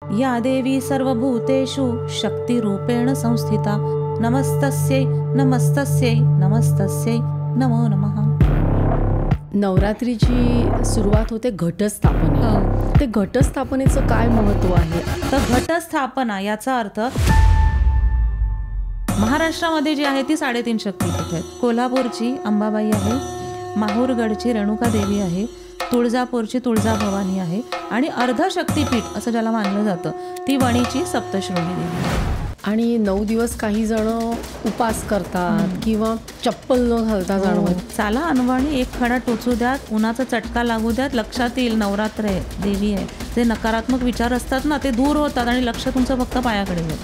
या देवी सर्वभूतेषु शक्तिरूपेण संस्थिता नमस्तस्यै नमस्तस्यै नमस्तस्यै नमो नमः. नवरात्रीची सुरुवात होते घटस्थापने. ते घटस्थापनेचं काय महत्त्व आहे? तर घटस्थापना याचा अर्थ महाराष्ट्रामध्ये जी आहे ती 3.5 शक्तिपीठ आहेत. कोल्हापूरची अंबाबाई आहे, माहूरगडची रेणुका देवी आहे, तुळजापूरची तुळजाभवानी आहे आणि अर्धशक्तिपीठ असं ज्याला मानलं जातं ती वणीची सप्तशृंगी देवी. आणि 9 दिवस काही जण उपास करतात किंवा चप्पल न घालता जाणवत. चाला अनवाणी एक खडा टोचू द्यात, उन्हाचा चटका लागू द्यात, लक्षात येईल नवरात्र आहे, देवी आहे. जे नकारात्मक विचार असतात ना ते दूर होतात आणि लक्ष तुमचं फक्त पायाकडे येतं.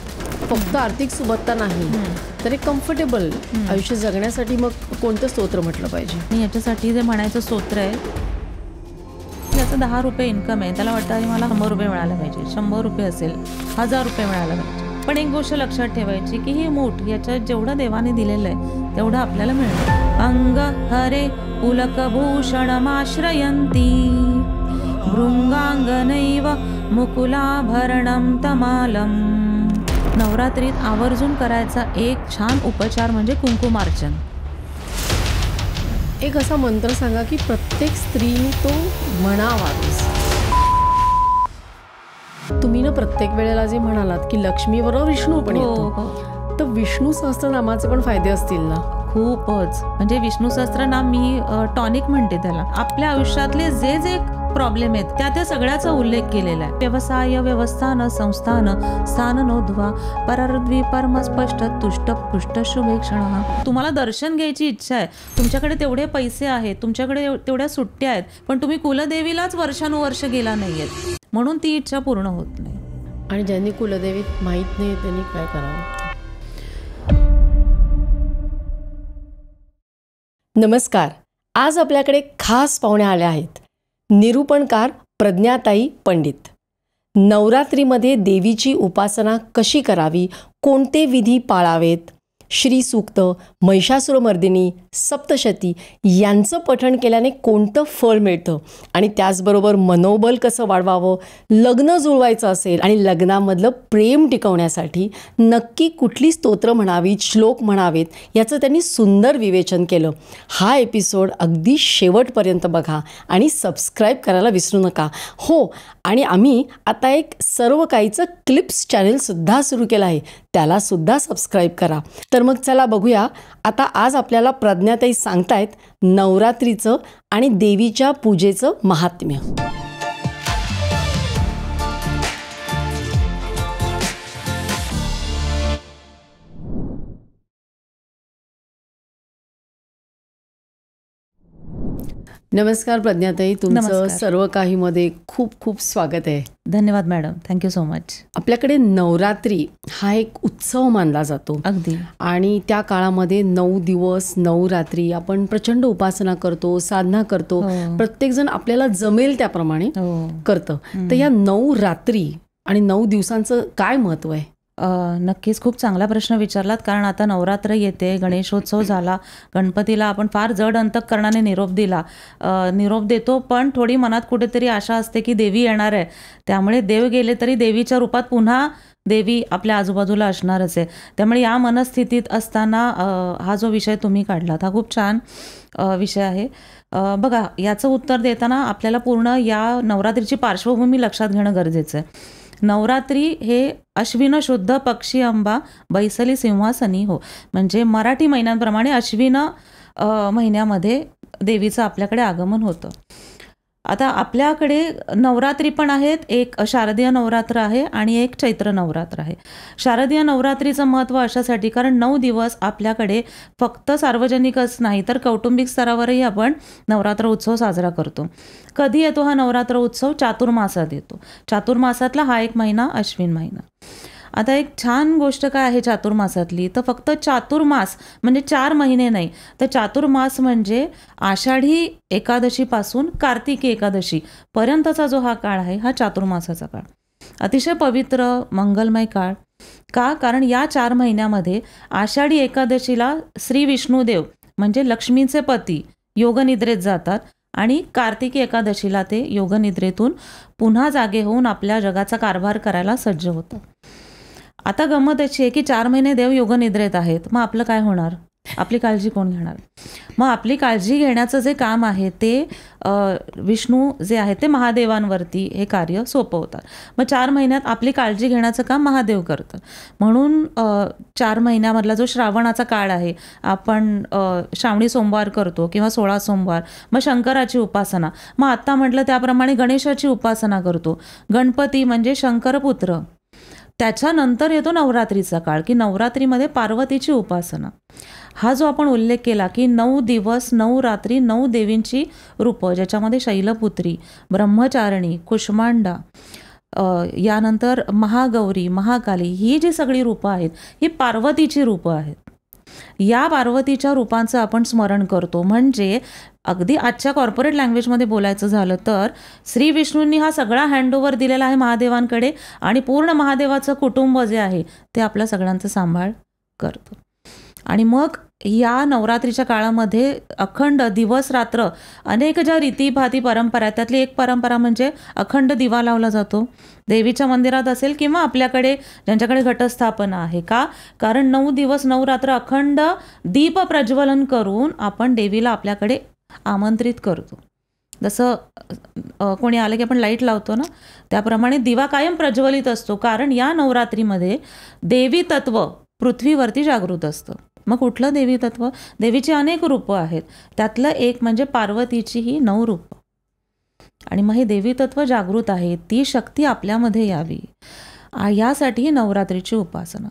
फक्त आर्थिक सुबत्ता नाही तर एक कम्फर्टेबल आयुष्य जगण्यासाठी मग कोणतं स्तोत्र म्हटलं पाहिजे? आणि याच्यासाठी जे म्हणायचं स्तोत्र आहे, याचं 10 रुपये इन्कम आहे, त्याला वाटतं आणि मला 100 रुपये मिळायला पाहिजे, 100 रुपये असेल, 1000 रुपये मिळायला पाहिजे. पण एक गोष्ट लक्षात ठेवायची की ही मूठ याच्यात जेवढं देवाने दिलेलं आहे तेवढं आपल्याला मिळतं. अंग हरे पुलकभूषणमाश्रयन्ती भृंगांगनैव मुकुलाभरणं तमालम. नवरात्रीत आवर्जून करायचा एक छान उपचार म्हणजे कुंकुमार्चन. एक असा मंत्र सांगा की प्रत्येक स्त्रीने तो म्हणावा. तुम्ही ना प्रत्येक वेळेला जे म्हणालात की लक्ष्मीबरोबर विष्णू पण येतो, तर विष्णू सहस्त्रनामाचे पण फायदे असतील ना? खूपच. म्हणजे विष्णू सहस्त्रनाम मी टॉनिक म्हणते त्याला. आपल्या आयुष्यातले जे जे प्रॉब्लेम आहेत त्या सगळ्याचा उल्लेख केलेला आहे. व्यवसाय व्यवस्थान संस्थान स्थान नोध्वा परर्द्वी परम स्पष्ट तुष्ट पुष्ट शुभेक्षण. तुम्हाला दर्शन घ्यायची इच्छा आहे, तुमच्याकडे तेवढे पैसे आहेत, तुमच्याकडे तेवढ्या सुट्ट्या आहेत, पण तुम्ही कुलदेवीलाच वर्षानुवर्ष गेला नाहीयेत, म्हणून ती इच्छा पूर्ण होत नाही. आणि ज्यांनी कुलदेवीत माहीत नाही त्यांनी काय करावं? नमस्कार. आज आपल्याकडे खास पाहुणे आले आहेत. निरूपणकार प्रज्ञाताई पंडित. नवरात्रीमध्ये देवीची उपासना कशी करावी, कोणते विधी पाळावेत, श्रीसूक्त, महिषासुरमर्दिनी, सप्तशती यांचं पठण केल्याने कोणतं फळ मिळतं आणि त्याचबरोबर मनोबल कसं वाढवावं, लग्न जुळवायचं असेल आणि लग्नामधलं प्रेम टिकवण्यासाठी नक्की कुठली स्तोत्र म्हणावीत, श्लोक म्हणावेत याचं त्यांनी सुंदर विवेचन केलं. हा एपिसोड अगदी शेवटपर्यंत बघा आणि सबस्क्राईब करायला विसरू नका. हो, आणि आम्ही आता एक सर्व काहीचं क्लिप्स चॅनलसुद्धा सुरू केलं आहे, त्यालासुद्धा सबस्क्राईब करा. तर मग चला बघूया आता आज आपल्याला प्रज्ञाताई सांगतायत नवरात्रीचं आणि देवीच्या पूजेचं महात्म्य. नमस्कार प्रज्ञाताई, तुमचं सर्व काहीमध्ये खूप खूप स्वागत आहे. धन्यवाद मॅडम, थँक्यू सो मच. आपल्याकडे नवरात्री हा एक उत्सव मानला जातो. अगदी. आणि त्या काळामध्ये 9 दिवस 9 रात्री आपण प्रचंड उपासना करतो, साधना करतो. प्रत्येकजण आपल्याला जमेल त्याप्रमाणे करतं. तर या 9 रात्री आणि 9 दिवसांचं काय महत्त्व आहे? नक्कीच खूप चांगला प्रश्न विचारलात. कारण आता नवरात्र येते, गणेशोत्सव झाला, गणपतीला आपण फार जड अंतःकरणाने निरोप देतो, पण थोडी मनात कुठेतरी आशा असते की देवी येणार आहे, त्यामुळे देव गेले तरी देवीच्या रूपात पुन्हा देवी आपल्या आजूबाजूला असणारच आहे. त्यामुळे या मनस्थितीत असताना हा जो विषय तुम्ही काढलात हा खूप छान विषय आहे. बघा, याचं उत्तर देताना आपल्याला पूर्ण या नवरात्रीची पार्श्वभूमी लक्षात घेणं गरजेचं आहे. नवरात्री हे अश्विन शुद्ध पक्षी अंबा बैसली सिंहासनी हो, म्हणजे मराठी महिन्यांप्रमाणे अश्विन महिन्यामध्ये देवीचं आपल्याकडे आगमन होतं. आता आपल्याकडे नवरात्री पण आहेत, एक शारदीय नवरात्र आहे आणि एक चैत्र नवरात्र आहे. शारदीय नवरात्रीचं महत्त्व अशासाठी कारण 9 दिवस आपल्याकडे फक्त सार्वजनिकच नाही तर कौटुंबिक स्तरावरही आपण नवरात्र उत्सव साजरा करतो. कधी येतो हा नवरात्र उत्सव? चातुर्मासात येतो. चातुर्मासातला हा एक महिना अश्विन महिना. आता एक छान गोष्ट काय आहे चातुर्मासातली, तर फक्त चातुर्मास म्हणजे 4 महिने नाही, तर चातुर्मास म्हणजे आषाढी एकादशीपासून कार्तिकी एकादशी पर्यंतचा जो हा काळ आहे हा चातुर्मासाचा काळ. अतिशय पवित्र मंगलमय काळ. का? कारण या 4 महिन्यामध्ये आषाढी एकादशीला श्री विष्णुदेव म्हणजे लक्ष्मीचे पती योगनिद्रेत जातात आणि कार्तिकी एकादशीला ते योगनिद्रेतून पुन्हा जागे होऊन आपल्या जगाचा कारभार करायला सज्ज होतं. आता गंमत अशी आहे की 4 महिने देव योगनिद्रेत आहेत. मग आपलं काय होणार? आपली काळजी कोण घेणार? मग आपली काळजी घेण्याचं जे काम आहे ते विष्णू जे आहे ते महादेवांवरती हे कार्य सोपवतात. मग 4 महिन्यात आपली काळजी घेण्याचं काम महादेव करतात. म्हणून 4 महिन्यामधला जो श्रावणाचा काळ आहे, आपण श्रावणी सोमवार करतो किंवा 16 सोमवार, मग शंकराची उपासना, मग आत्ता म्हटलं त्याप्रमाणे गणेशाची उपासना करतो. गणपती म्हणजे शंकरपुत्र. त्याच्यानंतर येतो नवरात्रीचा काळ, की नवरात्रीमध्ये पार्वतीची उपासना. हा जो आपण उल्लेख केला की 9 दिवस 9 रात्री 9 देवींची रूपं, ज्याच्यामध्ये शैलपुत्री, ब्रह्मचारिणी, कुष्मांडा, यानंतर महागौरी, महाकाली, ही जी सगळी रूपं आहेत ही पार्वतीची रूपं आहेत. या पार्वतीच्या रूपांचं आपण स्मरण करतो. म्हणजे अगदी आजच्या कॉर्पोरेट लँग्वेजमध्ये बोलायचं झालं तर श्री विष्णूंनी हा सगळा हँडओव्हर दिलेला आहे महादेवांकडे आणि पूर्ण महादेवाचं कुटुंब जे आहे ते आपल्या सगळ्यांचा सांभाळ करतं. आणि मग या नवरात्रीच्या काळामध्ये अखंड दिवस रात्र अनेक ज्या रीतीभाती परंपरा आहेत, त्यातली एक परंपरा म्हणजे अखंड दिवा लावला जातो. देवीच्या मंदिरात असेल किंवा आपल्याकडे ज्यांच्याकडे घटस्थापना आहे. का? कारण 9 दिवस 9 रात्र अखंड दीप प्रज्वलन करून आपण देवीला आपल्याकडे आमंत्रित करतो. जसं कोणी आलं की आपण लाईट लावतो ना, त्याप्रमाणे दिवा कायम प्रज्वलित असतो. कारण या नवरात्रीमध्ये देवी तत्व पृथ्वीवरती जागृत असतं. मग कुठलं देवी तत्व? देवीची अनेक रूपं आहेत. त्यातलं एक म्हणजे पार्वतीची ही 9 रूपं. आणि मग हे देवी तत्व जागृत आहे, ती शक्ती आपल्यामध्ये यावी यासाठी नवरात्रीची उपासना.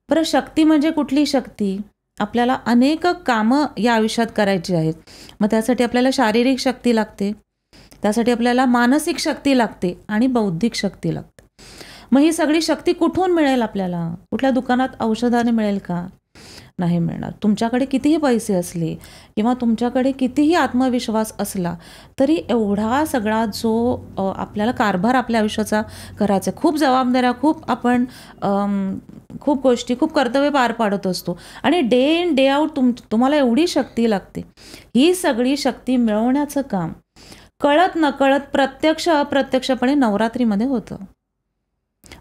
बरं, शक्ती म्हणजे कुठली शक्ती? आपल्याला अनेक कामं या आयुष्यात करायची आहेत. मग त्यासाठी आपल्याला शारीरिक शक्ती लागते, त्यासाठी आपल्याला मानसिक शक्ती लागते आणि बौद्धिक शक्ती लागते. मग ही सगळी शक्ती कुठून मिळेल आपल्याला? कुठल्या दुकानात औषधाने मिळेल का? नाही मिळणार. तुमच्याकडे कितीही पैसे असले किंवा तुमच्याकडे कितीही आत्मविश्वास असला तरी एवढा सगळा जो आपल्याला कारभार आपल्या आयुष्याचा करायचा, खूप जबाबदाऱ्या, खूप गोष्टी, खूप कर्तव्य पार पाडत असतो आणि डे इन डे आउट तुम्हाला एवढी शक्ती लागते. ही सगळी शक्ती मिळवण्याचं काम कळत नकळत प्रत्यक्ष अप्रत्यक्षपणे नवरात्रीमध्ये होतं.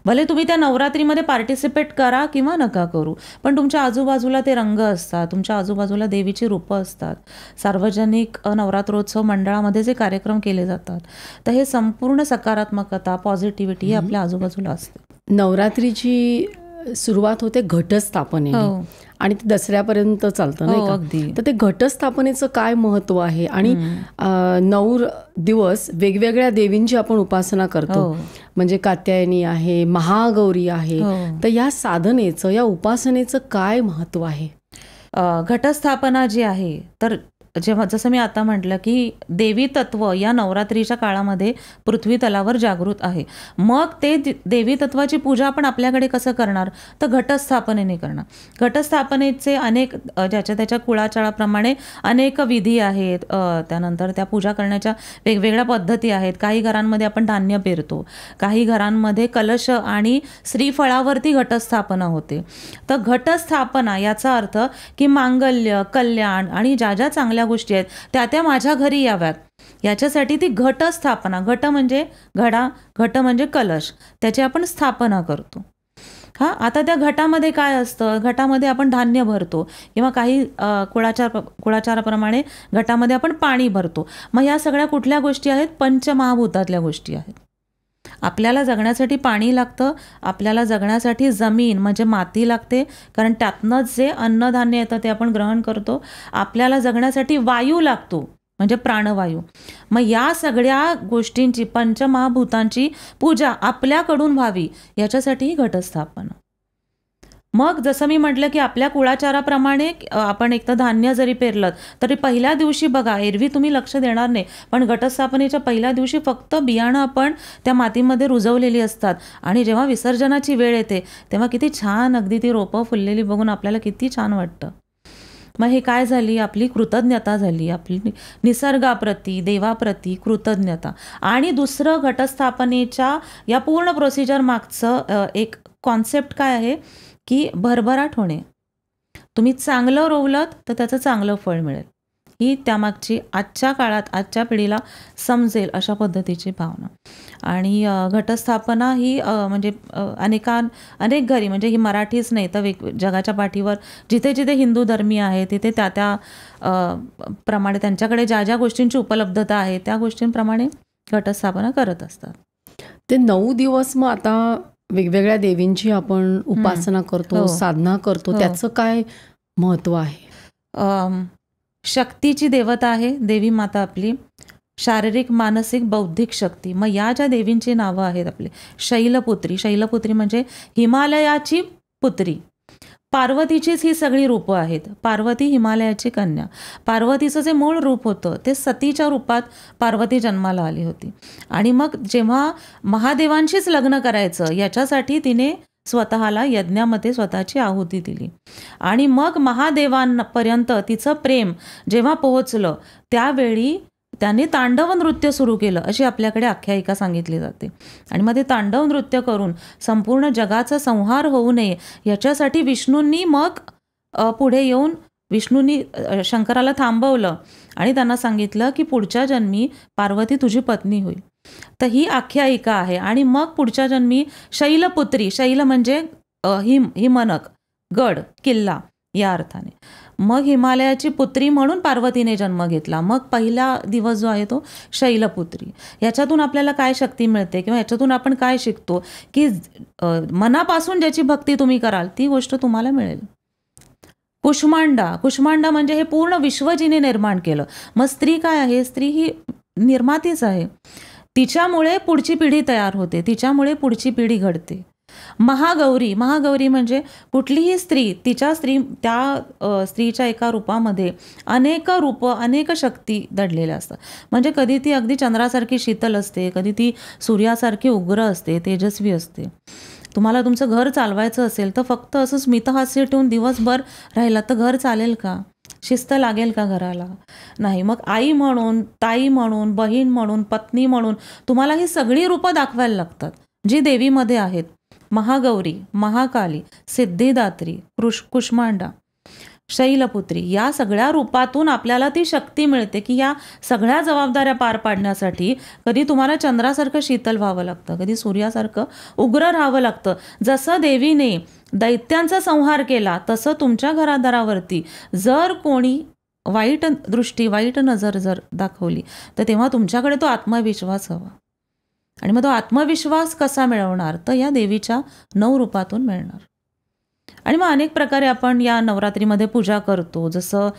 भले तुम्ही त्या नवरात्रीमध्ये पार्टिसिपेट करा किंवा नका करू, पण तुमच्या आजूबाजूला ते रंग असतात, तुमच्या आजूबाजूला देवीची रूपं असतात. सार्वजनिक नवरात्रोत्सव मंडळामध्ये जे कार्यक्रम केले जातात, तर हे संपूर्ण सकारात्मकता, पॉझिटिव्हिटी ही आपल्या आजूबाजूला असते. नवरात्रीची सुरुवात होते घटस्थापनेने आणि ते दसऱ्यापर्यंत चालतं, नाही का? अगदी. तर ते घटस्थापनेचं काय महत्व आहे? आणि 9 दिवस वेगवेगळ्या देवींची आपण उपासना करतो. म्हणजे कात्यायनी आहे, महागौरी आहे. तर या साधनेचं, या उपासनेचं काय महत्व आहे? घटस्थापना जी आहे, तर जसं मी आता म्हटलं की देवी तत्व या नवरात्रीच्या काळामध्ये पृथ्वी तलावर जागृत आहे. मग ते देवी तत्वाची पूजा आपण आपल्याकडे कसं करणार? तर घटस्थापनेने करणार. घटस्थापनेचे अनेक ज्याच्या त्याच्या कुळाचाराप्रमाणे अनेक विधी आहेत. त्यानंतर त्या पूजा करण्याच्या वेगवेगळ्या पद्धती आहेत. काही घरांमध्ये आपण धान्य पेरतो, काही घरांमध्ये कलश आणि श्रीफळावरती घटस्थापना होते. तर घटस्थापना याचा अर्थ की मांगल्य, कल्याण आणि ज्या ज्या चांगल्या गोष्टी आहेत त्या माझ्या घरी याव्यात, याच्यासाठी ती घटस्थापना. घट म्हणजे घडा, घट म्हणजे कलश, त्याची आपण स्थापना करतो. आता त्या घटामध्ये काय असतं? घटामध्ये आपण धान्य भरतो किंवा काही कुळाचाराप्रमाणे घटामध्ये आपण पाणी भरतो. मग या सगळ्या कुठल्या गोष्टी आहेत? पंचमहाभूतातल्या गोष्टी आहेत. आपल्याला जगण्यासाठी पाणी लागतं, आपल्याला जगण्यासाठी जमीन म्हणजे माती लागते, कारण त्यातनंच जे अन्नधान्य येतं ते आपण ग्रहण करतो. आपल्याला जगण्यासाठी वायू लागतो म्हणजे प्राणवायू. मग या सगळ्या गोष्टींची, पंचमहाभूतांची पूजा आपल्याकडून व्हावी याच्यासाठी ही घटस्थापना. मग जसं मी म्हटलं की आपल्या कुळाचाराप्रमाणे आपण एक तर धान्य जरी पेरलं तरी पहिल्या दिवशी बघा, एरवी तुम्ही लक्ष देणार नाही, पण घटस्थापनेच्या पहिल्या दिवशी फक्त बियाणं आपण त्या मातीमध्ये रुजवलेली असतात आणि जेव्हा विसर्जनाची वेळ येते तेव्हा किती छान अगदी ती रोपं फुललेली बघून आपल्याला किती छान वाटतं. मग हे काय झाली? आपली कृतज्ञता झाली, आपली निसर्गाप्रती, देवाप्रती कृतज्ञता. आणि दुसरं, घटस्थापनेच्या या पूर्ण प्रोसिजर मागचं एक कॉन्सेप्ट काय आहे की भरभराट होणे. तुम्ही चांगलं रोवलत तर त्याचं चांगलं फळ मिळेल, ही त्यामागची आजच्या काळात आजच्या पिढीला समजेल अशा पद्धतीची भावना. आणि घटस्थापना ही म्हणजे अनेक घरी, म्हणजे ही मराठीच नाही तर जगाच्या पाठीवर जिथे जिथे हिंदू धर्मीय आहे तिथे त्या प्रमाणे त्यांच्याकडे ज्या ज्या गोष्टींची उपलब्धता आहे त्या गोष्टींप्रमाणे घटस्थापना करत असतात. ते 9 दिवस मग आता वेगवेगळ्या देवींची आपण उपासना करतो, हो. साधना करतो, हो. त्याचं काय महत्व आहे? शक्तीची देवता आहे देवी माता आपली, शारीरिक मानसिक बौद्धिक शक्ती. मग या ज्या देवींची नावं आहेत आपली, शैलपुत्री म्हणजे हिमालयाची पुत्री. पार्वतीचीच ही सगळी रूपं आहेत. पार्वती हिमालयाची कन्या. पार्वतीचं जे मूळ रूप होतं ते सतीच्या रूपात पार्वती जन्माला आली होती. आणि मग जेव्हा महादेवांशीच लग्न करायचं याच्यासाठी तिने स्वतःला यज्ञामध्ये स्वतःची आहुती दिली. आणि मग महादेवांपर्यंत तिचं प्रेम जेव्हा पोहोचलं त्यावेळी त्याने तांडव नृत्य सुरू केलं अशी आपल्याकडे आख्यायिका सांगितली जाते. आणि मग ते तांडव नृत्य करून संपूर्ण जगाचा संहार होऊ नये याच्यासाठी विष्णूंनी मग पुढे येऊन विष्णूंनी शंकराला थांबवलं आणि त्यांना सांगितलं की पुढच्या जन्मी पार्वती तुझी पत्नी होईल. तर ही आख्यायिका आहे. आणि मग पुढच्या जन्मी शैलपुत्री, शैल म्हणजे हिमनक, गड, किल्ला या अर्थाने. मग हिमालयाची पुत्री म्हणून पार्वतीने जन्म घेतला. मग पहिला दिवस जो आहे तो शैलपुत्री. याच्यातून आपल्याला काय शक्ती मिळते किंवा याच्यातून आपण काय शिकतो की मनापासून ज्याची भक्ती तुम्ही कराल ती गोष्ट तुम्हाला मिळेल. कुष्मांडा म्हणजे हे पूर्ण विश्व जिने निर्माण केलं. मग स्त्री काय आहे? स्त्री ही निर्मातीच आहे. तिच्यामुळे पुढची पिढी तयार होते, तिच्यामुळे पुढची पिढी घडते. महागौरी म्हणजे कुठलीही स्त्री त्या स्त्रीच्या एका रूपामध्ये अनेक रूपं अनेक शक्ती दडलेल्या असतात. म्हणजे कधी ती अगदी चंद्रासारखी शीतल असते, कधी ती सूर्यासारखी उग्र असते, तेजस्वी असते. तुम्हाला तुमचं घर चालवायचं असेल तर फक्त असं स्मितहास्य ठेवून दिवसभर राहिला तर घर चालेल का? शिस्त लागेल का घराला? नाही. मग आई म्हणून, ताई म्हणून, बहीण म्हणून, पत्नी म्हणून तुम्हाला ही सगळी रूपं दाखवायला लागतात जी देवीमध्ये आहेत. महागौरी, महाकाली, सिद्धिदात्री, कुष्मांडा, शैलपुत्री या सगळ्या रूपातून आपल्याला ती शक्ती मिळते की या सगळ्या जबाबदाऱ्या पार पाडण्यासाठी कधी तुम्हाला चंद्रासारखं शीतल व्हावं लागतं, कधी सूर्यासारखं उग्र राहावं लागतं. जसं देवीने दैत्यांचा संहार केला तसं तुमच्या घरादारावरती जर कोणी वाईट दृष्टी, वाईट नजर जर दाखवली तर तेव्हा तुमच्याकडे तो आत्मविश्वास हवा. आणि मग तो आत्मविश्वास कसा मिळवणार? तर या देवीच्या 9 रूपातून मिळणार. आणि मग अनेक प्रकारे आपण या नवरात्रीमध्ये पूजा करतो. जसं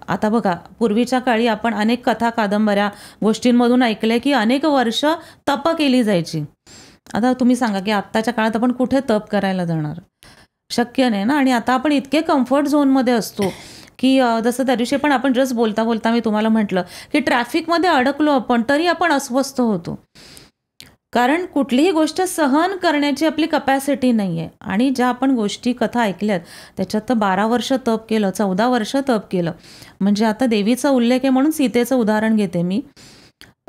आता बघा, पूर्वीच्या काळी आपण अनेक कथा कादंबऱ्या गोष्टींमधून ऐकले की अनेक वर्ष तप केली जायची. आता तुम्ही सांगा की आत्ताच्या काळात आपण कुठे तप करायला जाणार? शक्य नाही ना. आणि आता आपण इतके कम्फर्ट झोनमध्ये असतो की जसं त्या दिवशी पण आपण जस्ट बोलता बोलता मी तुम्हाला म्हटलं की ट्रॅफिकमध्ये अडकलो आपण तरी आपण अस्वस्थ होतो. कारण कुठलीही गोष्ट सहन करण्याची आपली कपॅसिटी नाही आहे. आणि ज्या आपण गोष्टी कथा ऐकल्यात त्याच्यात तर 12 वर्ष तप केलं, 14 वर्ष तप केलं. म्हणजे आता देवीचा उल्लेख आहे म्हणून सीतेचं उदाहरण घेते मी.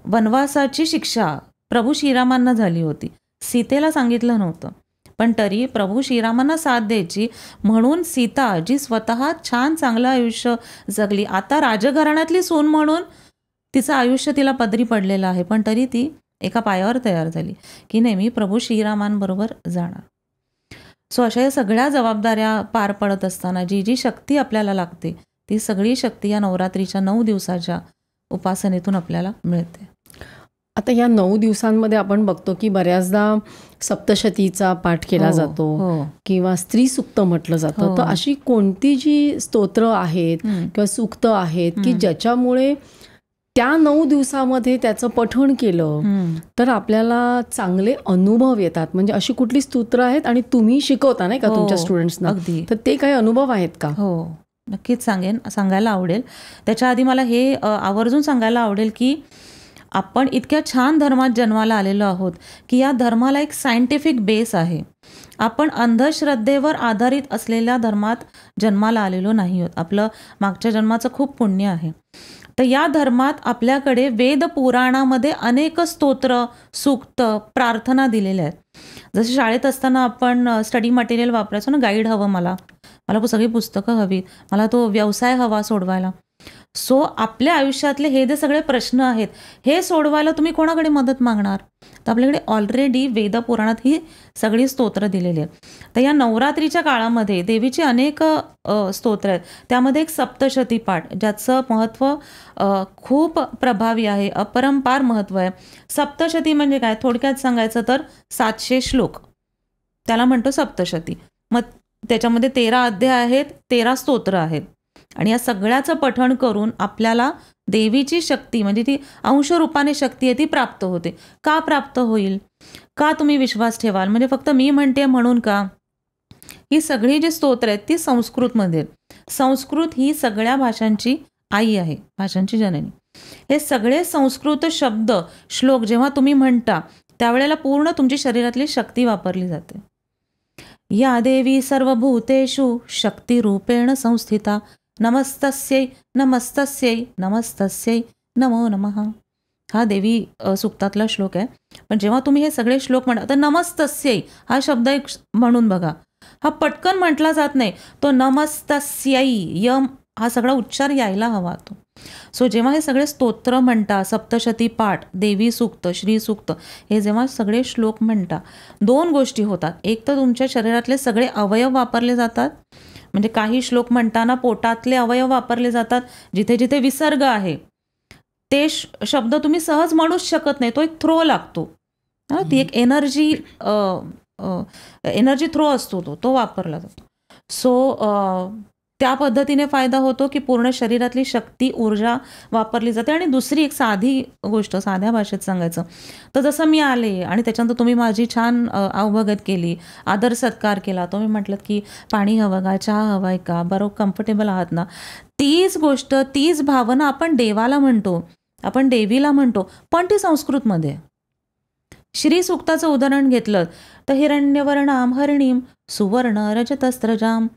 वनवासाची शिक्षा प्रभू श्रीरामांना झाली होती, सीतेला सांगितलं नव्हतं. पण तरी प्रभू श्रीरामांना साथ द्यायची म्हणून सीता जी स्वतः छान चांगलं आयुष्य जगली, आता राजघराण्यातली सून म्हणून तिचं आयुष्य तिला पदरी पडलेलं आहे, पण तरी ती एका पायावर तयार झाली की नाही, मी प्रभू श्रीरामांबरोबर जाणार. सो अशा या सगळ्या जबाबदाऱ्या पार पडत असताना जी जी शक्ती आपल्याला लागते ती सगळी शक्ती या नवरात्रीच्या 9 दिवसाच्या उपासनेतून आपल्याला मिळते. आता या 9 दिवसांमध्ये आपण बघतो की बऱ्याचदा सप्तशतीचा पाठ केला जातो किंवा स्त्री सुक्त म्हटलं जातं. तर अशी कोणती जी स्तोत्र आहेत किंवा सूक्त आहेत की ज्याच्यामुळे त्या 9 दिवसामध्ये त्याचं पठण केलं तर आपल्याला चांगले अनुभव येतात? म्हणजे अशी कुठली स्तोत्र आहेत आणि तुम्ही शिकवता नाही का तुमच्या स्टुडंट्सना, तर ते काही अनुभव आहेत का? हो, नक्कीच सांगायला आवडेल. त्याच्या आधी मला हे आवर्जून सांगायला आवडेल की आपण इतक्या छान धर्मात जन्माला आलेलो आहोत की या धर्माला एक सायंटिफिक बेस आहे. आपण अंधश्रद्धेवर आधारित असलेल्या धर्मात जन्माला आलेलो नाही आहोत. आपलं मागच्या जन्माचं खूप पुण्य आहे. तर या धर्मात आपल्याकडे वेद पुराणामध्ये अनेक स्तोत्र, सूक्त, प्रार्थना दिलेल्या आहेत. जसं शाळेत असताना आपण स्टडी मटेरियल वापरायचो ना, गाईड हवं मला सगळी पुस्तकं हवी, मला तो व्यवसाय हवा सोडवायला. सो आपल्या आयुष्यातले हे जे सगळे प्रश्न आहेत हे सोडवायला तुम्ही कोणाकडे मदत मागणार? तर आपल्याकडे ऑलरेडी वेदपुराणात ही सगळी स्तोत्र दिलेली आहेत. तर या नवरात्रीच्या काळामध्ये देवीची अनेक स्तोत्र आहेत. त्यामध्ये एक सप्तशती पाठ, ज्याचं महत्त्व खूप प्रभावी आहे, अपरंपार महत्त्व आहे. सप्तशती म्हणजे काय? थोडक्यात सांगायचं तर 700 श्लोक, त्याला म्हणतो सप्तशती. मग त्याच्यामध्ये 13 अध्याय आहेत, 13 स्तोत्र आहेत. आणि या सगळ्याचं पठण करून आपल्याला देवीची शक्ती, म्हणजे ती अंशरूपाने शक्ती आहे, ती प्राप्त होते. का प्राप्त होईल? का तुम्ही विश्वास ठेवाल? म्हणजे फक्त मी म्हणते म्हणून का? ही सगळी जी स्तोत्र आहेत ती संस्कृतमध्ये आहेत. संस्कृत ही सगळ्या भाषांची आई आहे, भाषांची जननी. हे सगळे संस्कृत शब्द, श्लोक जेव्हा तुम्ही म्हणता त्यावेळेला पूर्ण तुमची शरीरातली शक्ती वापरली जाते. या देवी सर्वभूतेषु शक्तिरूपेण संस्थिता नमस्तस्यै नमस्तस्यै नमस्तस्यै नमो नमः. हा देवी सूक्तातला श्लोक आहे. पण जेव्हा तुम्ही हे सगळे श्लोक म्हणा तर नमस्तस्यै हा शब्द एक म्हणून बघा, हा पटकन म्हटला जात नाही. तो नमस्तस्यै, यम हा सगळा उच्चार यायला हवा तो. सो जेव्हा हे सगळे स्तोत्र म्हणता, सप्तशती पाठ, देवी सूक्त, श्री सूक्त, हे जेव्हा सगळे श्लोक म्हणता, 2 गोष्टी होतात. एक तर तुमच्या शरीरातले सगळे अवयव वापरले जातात. म्हणजे काही श्लोक म्हणताना पोटातले अवयव वापरले जातात. जिथे जिथे विसर्ग आहे ते शब्द तुम्ही सहज म्हणूच शकत नाही, तो एक थ्रो लागतो. ती एक एनर्जी थ्रो असतो, तो वापरला जातो. सो त्या पद्धतीने फायदा होतो की पूर्ण शरीरातली शक्ती, ऊर्जा वापरली जाते. आणि दुसरी एक साधी गोष्ट, साध्या भाषेत सांगायचं तर जसं मी आले आणि त्याच्यानंतर तुम्ही माझी छान अवभगत केली, आदर सत्कार केला, तुम्ही म्हटलं की पाणी हवं का, चहा हवाय का, बरोबर कम्फर्टेबल आहात ना, तीच गोष्ट, तीच भावना आपण देवाला म्हणतो, आपण देवीला म्हणतो, पण ती संस्कृतमध्ये. श्री सूक्ताचं उदाहरण घेतलं तर हिरण्यवर्णाम हरिणीम सुवर्ण रजतस्त्रजाम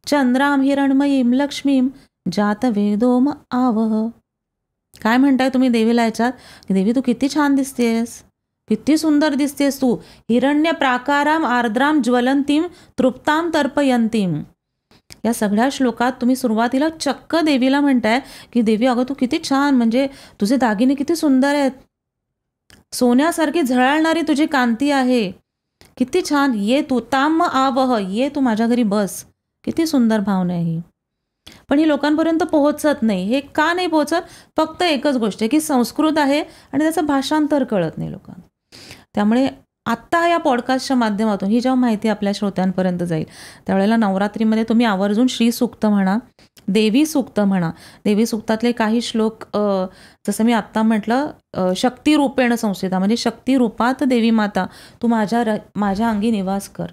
चंद्राम हिरणमयीम लक्ष्मीम जातवेदोम आवह. काय म्हणताय तुम्ही देवीला याच्यात? देवी तू किती छान दिसतेस, किती सुंदर दिसतेस तू. हिरण्य प्राकाराम आर्द्राम ज्वलंतीम तृप्ताम तर्पयंतीम. या सगळ्या श्लोकात तुम्ही सुरुवातीला चक्क देवीला म्हणताय की देवी अगं तू किती छान, म्हणजे तुझे दागिने किती सुंदर आहेत, सोन्यासारखी झळाळणारी तुझी कांती आहे, किती छान, ये तू ताम आवह, ये तू माझ्या घरी बस. किती सुंदर भावना आहे ही. पण ही लोकांपर्यंत पोहोचत नाही. हे का नाही पोहोचत? फक्त एकच गोष्ट आहे की संस्कृत आहे आणि त्याचं भाषांतर कळत नाही लोकांना. त्यामुळे आत्ता या पॉडकास्टच्या माध्यमातून ही जेव्हा माहिती आपल्या श्रोत्यांपर्यंत जाईल त्यावेळेला नवरात्रीमध्ये तुम्ही आवर्जून श्री सूक्त म्हणा, देवी सूक्त म्हणा. देवी सूक्तातले काही श्लोक जसं मी आत्ता म्हटलं, शक्तिरूपेण संस्थिता, म्हणजे शक्ती रूपात देवी माता तू माझ्या अंगी निवास कर.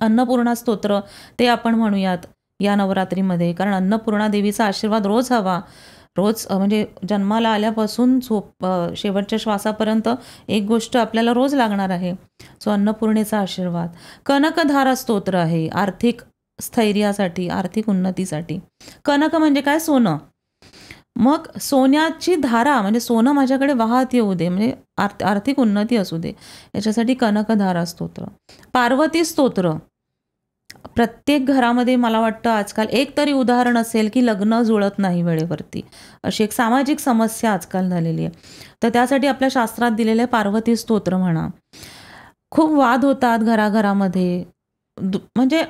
अन्नपूर्णा स्तोत्र ते आपण म्हणूयात या नवरात्रीमध्ये, कारण अन्नपूर्णा देवीचा आशीर्वाद रोज हवा. रोज म्हणजे जन्माला आल्यापासून शेवटच्या श्वासापर्यंत एक गोष्ट आपल्याला रोज लागणार आहे. सो अन्नपूर्णेचा आशीर्वाद. कनकधारा स्तोत्र आहे आर्थिक स्थैर्यासाठी, आर्थिक उन्नतीसाठी. कनक म्हणजे काय? सोनं. मग सोन्याची धारा म्हणजे सोनं माझ्याकडे वाहत येऊ दे, म्हणजे आर्थिक उन्नती असू दे, याच्यासाठी कनकधारा स्तोत्र. पार्वती स्तोत्र. प्रत्येक घरामध्ये मला वाटतं आजकाल एक तरी उदाहरण असेल की लग्न जुळत नाही वेळेवरती, अशी एक सामाजिक समस्या आजकाल झालेली आहे. तर त्यासाठी आपल्या शास्त्रात दिलेले पार्वती स्तोत्र म्हणा. खूप वाद होतात घराघरामध्ये, म्हणजे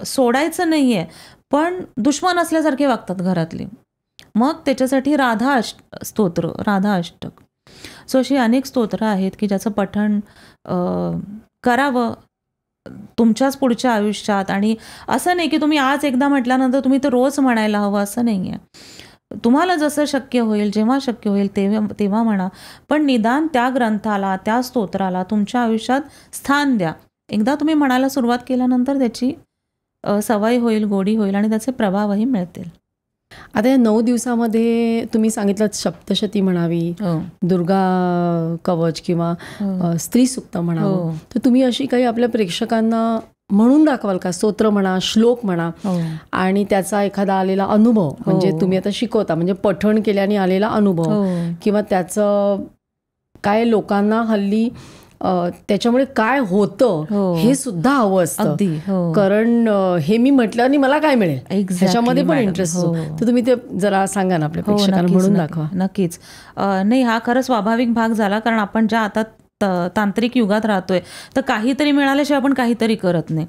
सोडायचं नाही आहे पण दुश्मन असल्यासारखे वागतात घरातले. मग त्याच्यासाठी राधा स्तोत्र, राधा अष्टक. सो अशी अनेक स्तोत्र आहेत की ज्याचं पठण करावं तुमच्याच पुढच्या आयुष्यात. आणि असं नाही की तुम्ही आज एकदा म्हटल्यानंतर तुम्ही तर रोज म्हणायला हवं, असं नाही आहे. तुम्हाला जसं शक्य होईल, जेव्हा शक्य होईल तेव्हा म्हणा, पण निदान त्या ग्रंथाला, त्या स्तोत्राला तुमच्या आयुष्यात स्थान द्या. एकदा तुम्ही म्हणायला सुरुवात केल्यानंतर त्याची सवय होईल, गोडी होईल आणि त्याचे प्रभावही मिळतील. आता या 9 दिवसामध्ये तुम्ही सांगितलं सप्तशती म्हणावी, दुर्गा कवच किंवा स्त्री सुक्त म्हणावं, तर तुम्ही अशी काही आपल्या प्रेक्षकांना म्हणून दाखवाल का? स्तोत्र म्हणा, श्लोक म्हणा, आणि त्याचा एखादा आलेला अनुभव, म्हणजे तुम्ही आता शिकवता म्हणजे पठण केल्याने आलेला अनुभव, किंवा त्याचं काय लोकांना हल्ली त्याच्यामुळे काय होतं हो. हे सुद्धा हवं असतं. अगदी हो. कारण हे मी म्हटलं आणि मला काय मिळेल Exactly, ह्याच्यामध्ये पण madam. इंटरेस्ट हो. तर तुम्ही ते जरा सांगा ना आपल्या हो, प्रेक्षकांना नक्कीच, म्हणून नक्की- दाखवा. नक्कीच. नाही, हा खरं स्वाभाविक भाग झाला, कारण आपण ज्या आता तांत्रिक युगात राहतोय, तर काहीतरी मिळाल्याशिवाय आपण काहीतरी करत नाही.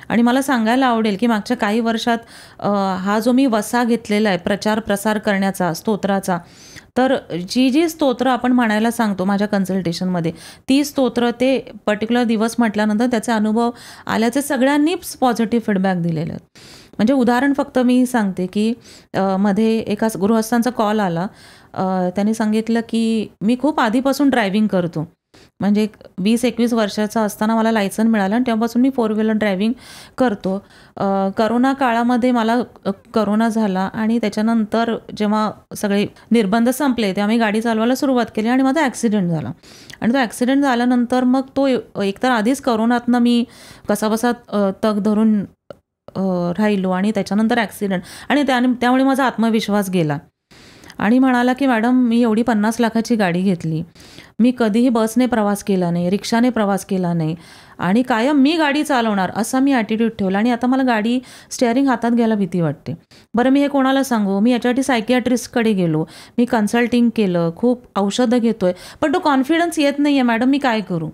आणि मला सांगायला आवडेल की मागच्या काही वर्षात हा जो मी वसा घेतलेला आहे प्रचार प्रसार करण्याचा स्तोत्राचा, तर जी स्तोत्र आपण म्हणायला सांगतो माझ्या कन्सल्टेशनमध्ये, ती स्तोत्र ते पर्टिक्युलर दिवस म्हटल्यानंतर त्याचे अनुभव आल्याचे सगळ्यांनीच पॉझिटिव्ह फीडबॅक दिलेले आहेत. म्हणजे उदाहरण फक्त मी सांगते की मध्ये एका गृहस्थांचा कॉल आला. त्यांनी सांगितलं की मी खूप आधीपासून ड्रायव्हिंग करतो, म्हणजे 20-21 वर्षाचा असताना मला लायसन मिळालं आणि तेव्हापासून मी 4 व्हीलर ड्रायव्हिंग करतो. करोना काळामध्ये मला करोना झाला आणि त्याच्यानंतर जेव्हा सगळे निर्बंध संपले तेव्हा मी गाडी चालवायला सुरुवात केली आणि माझा ॲक्सिडेंट झाला. आणि तो ॲक्सिडेंट झाल्यानंतर मग तो एकतर आधीच करोनातनं मी कसाबसा तग धरून राहिलो आणि त्याच्यानंतर ॲक्सिडेंट, आणि त्यामुळे माझा आत्मविश्वास गेला. आणि म्हणाला की मॅडम, मी एवढी 50 लाखाची गाडी घेतली, मी कधीही बसने प्रवास केला नाही, रिक्षाने प्रवास केला नाही, आणि कायम मी गाडी चालवणार असा मी ॲटिट्यूड ठेवला, आणि आता मला गाडी स्टेअरिंग हातात घ्यायला भीती वाटते. बरं, मी हे कोणाला सांगू? मी याच्यासाठी सायकियाट्रिस्टकडे गेलो, मी कन्सल्टिंग केलं, खूप औषधं घेतोय, पण तो कॉन्फिडन्स येत नाही आहे मॅडम, मी काय करू?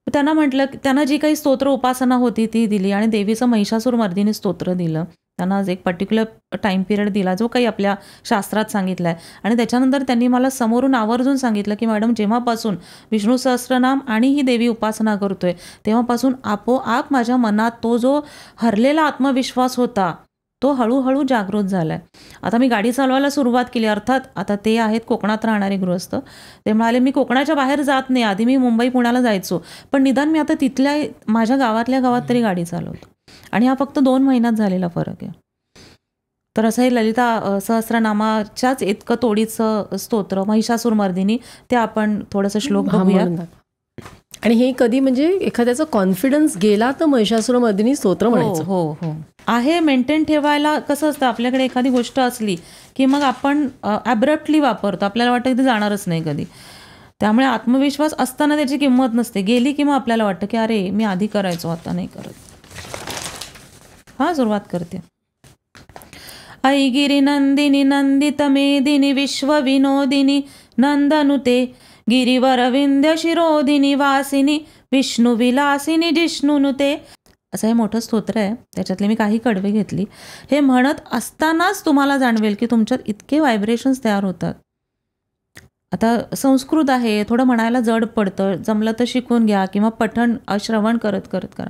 त्यांना म्हटलं, त्यांना जी काही स्तोत्र उपासना होती ती दिली, आणि देवीचं महिषासूर मर्दिनी स्तोत्र दिलं. त्यांना एक पर्टिक्युलर टाईम पिरियड दिला जो काही आपल्या शास्त्रात सांगितला आहे, आणि त्याच्यानंतर त्यांनी मला समोरून आवर्जून सांगितलं की मॅडम, जेव्हापासून विष्णू सहस्त्रनाम आणि ही देवी उपासना करतोय तेव्हापासून आपोआप माझ्या मनात तो जो हरलेला आत्मविश्वास होता तो हळूहळू जागृत झाला आहे. आता मी गाडी चालवायला सुरुवात केली. अर्थात आता ते आहेत कोकणात राहणारे गृहस्थ, ते म्हणाले मी कोकणाच्या बाहेर जात नाही, आधी मी मुंबई पुण्याला जायचो, पण निदान मी आता तिथल्या माझ्या गावातल्या गावात तरी गाडी चालवतो, आणि हा फक्त 2 महिन्यात झालेला फरक आहे. तर असं हे ललिता सहस्रनामाच्याच इतकं तोडीचं स्तोत्र महिषासूर मर्दिनी, ते आपण थोडंसं श्लोक हा, बघूया. म्हणून दाखवा. आणि हे कधी म्हणजे एखाद्याचा कॉन्फिडन्स गेला तर महिषासूर मर्दिनी स्तोत्र म्हणायचं. हो हो आहे. मेंटेन ठेवायला कसं असतं, आपल्याकडे एखादी गोष्ट असली की मग आपण ॲब्रप्टली वापरतो, आपल्याला वाटतं की ते जाणारच नाही कधी. त्यामुळे आत्मविश्वास असताना त्याची किंमत नसते, गेली की मग आपल्याला वाटतं की अरे मी आधी करायचो आता नाही करत. हा, सुरुवात करते. ऐगिरी नंदिनी नंदित मेदिनी विश्वविनोदिनी नंदनुते गिरिवर विंध्य शिरोदिनी वासिनी विष्णू विलासिनी जिष्णुनुते. असं हे मोठं स्तोत्र आहे, त्याच्यातले मी काही कडवे घेतली. हे म्हणत असतानाच तुम्हाला जाणवेल की तुमच्यात इतके व्हायब्रेशन्स तयार होतात. आता संस्कृत आहे, थोडं म्हणायला जड पडतं, जमलं तर शिकून घ्या किंवा पठण श्रवण करत करा.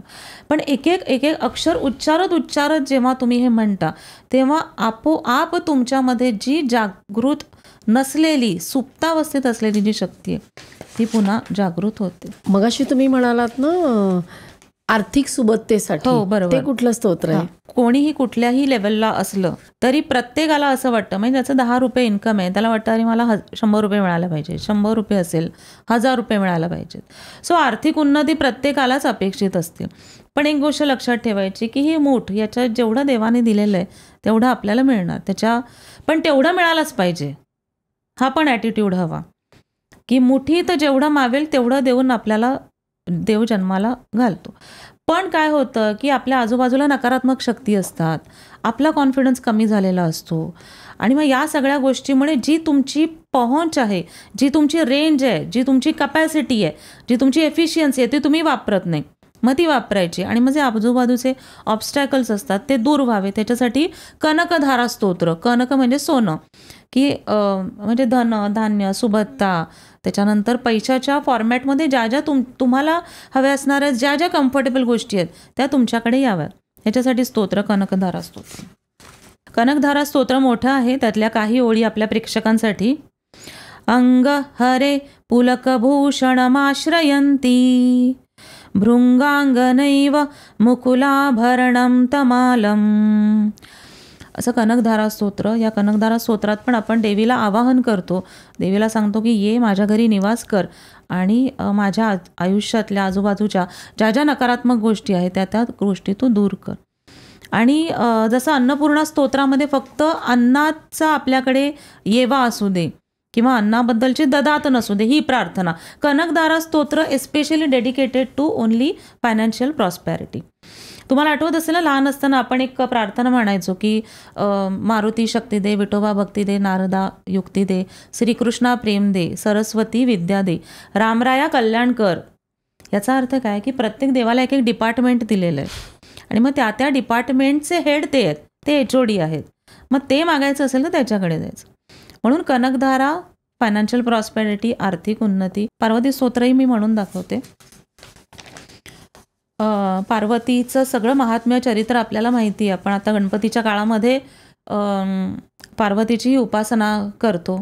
पण एक एक अक्षर उच्चारत जेव्हा तुम्ही हे म्हणता तेव्हा आपोआप तुमच्यामध्ये जी जागृत नसलेली सुप्तावस्थेत असलेली जी शक्ती आहे ती पुन्हा जागृत होते. मगाशी तुम्ही म्हणालात ना आर्थिक सुबत्तेसाठी, हो, बरोबर. ते कुठलं स्तोत्र आहे? कोणीही कुठल्याही लेवलला असलं तरी प्रत्येकाला असं वाटतं, म्हणजे ज्याचं 10 रुपये इन्कम आहे त्याला वाटतं अरे मला 100 रुपये मिळायला पाहिजे, 100 रुपये असेल 1000 रुपये मिळायला पाहिजेत. सो आर्थिक उन्नती प्रत्येकालाच अपेक्षित असते. पण एक गोष्ट लक्षात ठेवायची की ही मूठ, याच्यात जेवढं देवाने दिलेलं आहे तेवढं आपल्याला मिळणार, पण तेवढं मिळालंच पाहिजे, हा पण ॲटिट्यूड हवा की मुठीत जेवढं मावेल तेवढं देऊन आपल्याला देव जन्माला घालतो. पण काय होतं की आपल्या आजूबाजूला नकारात्मक शक्ती असतात, आपला कॉन्फिडन्स कमी झालेला असतो, आणि मग या सगळ्या गोष्टीमुळे जी तुमची पहुंच आहे, जी तुमची रेंज आहे, जी तुमची कपॅसिटी आहे, जी तुमची एफिशियन्सी आहे ती तुम्ही वापरत नाही. मग ती वापरायची, आणि मग जे आजूबाजूचे ऑब्स्टॅकल्स असतात ते दूर व्हावे त्याच्यासाठी कनकधारा स्तोत्र, कनक म्हणजे सोनं, की म्हणजे धन धान्य सुबत्ता, त्याच्यानंतर पैशाच्या फॉर्मॅटमध्ये ज्या तुम्हाला हव्या असणाऱ्या ज्या कम्फर्टेबल गोष्टी आहेत त्या तुमच्याकडे याव्यात, ह्याच्यासाठी स्तोत्र कनकधारा स्तोत्र. कनकधारा स्तोत्र मोठं आहे, त्यातल्या काही ओळी आपल्या प्रेक्षकांसाठी. अंग हरे पुलकभूषणमाश्रयन्ती भृंगांगनैव मुकुलाभरणं तमालम. असं कनकधारा स्तोत्र. या कनकधारा स्तोत्रात पण आपण देवीला आवाहन करतो, देवीला सांगतो की ये माझ्या घरी निवास कर, आणि माझ्या आयुष्यातल्या आजूबाजूच्या ज्या नकारात्मक गोष्टी आहेत त्या गोष्टी तू दूर कर. आणि जसं अन्नपूर्णा स्तोत्रामध्ये फक्त अन्नाचा आपल्याकडे येवा असू दे किंवा अन्नाबद्दलची ददात नसू दे, ही प्रार्थना. Kanakdhara Stotra especially dedicated to only financial prosperity. तुम्हाला आठवत असेल ना, लहान असताना आपण एक प्रार्थना म्हणायचो की मारुती शक्ती दे, विठोबा भक्ती दे, नारदा युक्ती दे, श्रीकृष्णा प्रेम दे, सरस्वती विद्या दे, रामराया कल्याण कर. याचा अर्थ काय की प्रत्येक देवाला एक एक डिपार्टमेंट दिलेलं आहे आणि मग त्या डिपार्टमेंटचे हेड ते आहेत, ते HOD आहेत. मग ते मागायचं असेल तर त्याच्याकडे जायचं. म्हणून कनकधारा, फायनान्शियल प्रॉस्पेरिटी, आर्थिक उन्नती. पार्वती स्तोत्रही मी म्हणून दाखवते. पार्वतीचं सगळं महात्म्य चरित्र आपल्याला माहिती आहे. आपण आता गणपतीच्या काळामध्ये पार्वतीची उपासना करतो.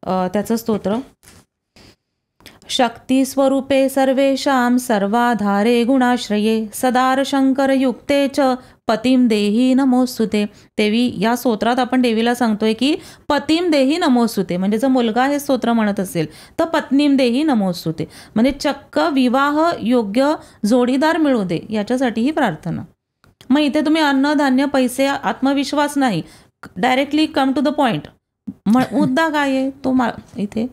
त्याचं स्तोत्र: शक्ती स्वरूपे सर्वेषां सर्वाधारे गुणाश्रये सदार शंकर युक्ते च पतिम देही नमोस्तुते. देवी, या स्तोत्रात आपण देवीला सांगतोय की पतिम देही नमोस्तुते, म्हणजे जर मुलगा हे स्तोत्र म्हणत असेल तर पत्नीम देही नमोस्तुते, म्हणजे चक्क विवाह योग्य जोडीदार मिळू दे याच्यासाठी ही प्रार्थना. मग इथे तुम्ही अन्न, धान्य, पैसे, आत्मविश्वास नाही, directly come to the point. मुद्दा काय आहे तो इथे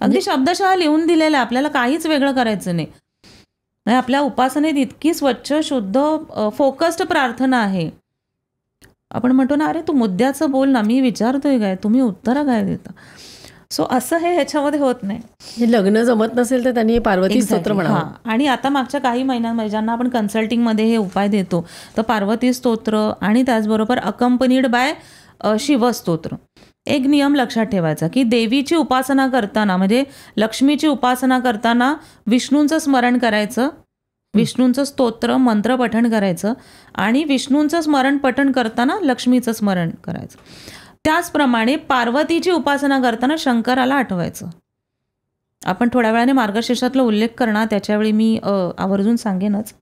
अगदी शब्दशः लिहून दिलेला आहे. आपल्याला काहीच वेगळं करायचं नाही. आपल्या उपासनेत इतकी स्वच्छ, शुद्ध, फोकस्ड प्रार्थना आहे. आपण म्हणतो ना, अरे तू मुद्द्याचं बोल ना, मी विचारतोय काय, तुम्ही उत्तरं काय देता. सो असं हे ह्याच्यामध्ये होत नाही. लग्न जमत नसेल तर त्यांनी पार्वती स्तोत्र म्हणावं. आणि आता मागच्या काही महिन्यांमध्ये ज्यांना आपण कन्सल्टिंगमध्ये हे उपाय देतो, तर पार्वती स्तोत्र आणि त्याचबरोबर अकंपनीड बाय शिवस्तोत्र. एक नियम लक्षात ठेवायचा की देवीची उपासना करताना, म्हणजे लक्ष्मीची उपासना करताना विष्णूंचं स्मरण करायचं, विष्णूंचं स्तोत्र मंत्र पठण करायचं आणि विष्णूंचं स्मरण पठण करताना लक्ष्मीचं स्मरण करायचं. त्याचप्रमाणे पार्वतीची उपासना करताना शंकराला आठवायचं. आपण थोड्या वेळाने मार्गशीर्षातला उल्लेख करणार, त्याच्यावेळी मी आवर्जून सांगेनच.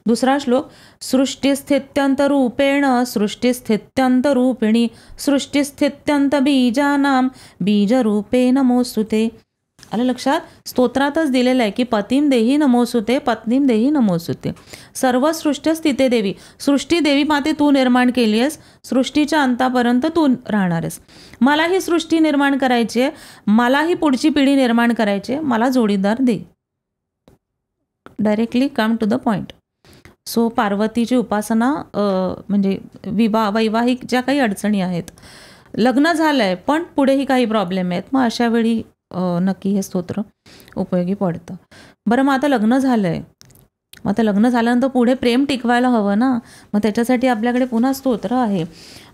दुसरा श्लोक: सृष्टिस्थित्यंतरूपेण सृष्टिस्थित्यंतरूपिणी सृष्टिस्थित्यंत बीजानां बीजरूपे नमोस्तुते. आलं लक्षात? स्तोत्रातच दिलेलं आहे की पतिम देही नमोस्तुते, पत्नीम देही नमोस्तुते. सर्व सृष्टी स्थिते देवी, सृष्टी देवी माते तू निर्माण केली आहेस, सृष्टीच्या अंतापर्यंत तू राहणार आहेस. मला ही सृष्टी निर्माण करायची आहे, मला ही पुढची पिढी निर्माण करायची आहे, मला जोडीदार दे. Directly come to the point. So पार्वतीची उपासना म्हणजे वैवाहिक ज्या काही अडचणी आहेत, लग्न झालं आहे पण पुढेही काही प्रॉब्लेम आहेत, मग अशा वेळी नक्की हे स्तोत्र उपयोगी पडतं. बरं, मग आता लग्न झालं आहे, मग आता लग्न झाल्यानंतर पुढे प्रेम टिकवायला हवं ना, मग त्याच्यासाठी आपल्याकडे पुन्हा स्तोत्र आहे.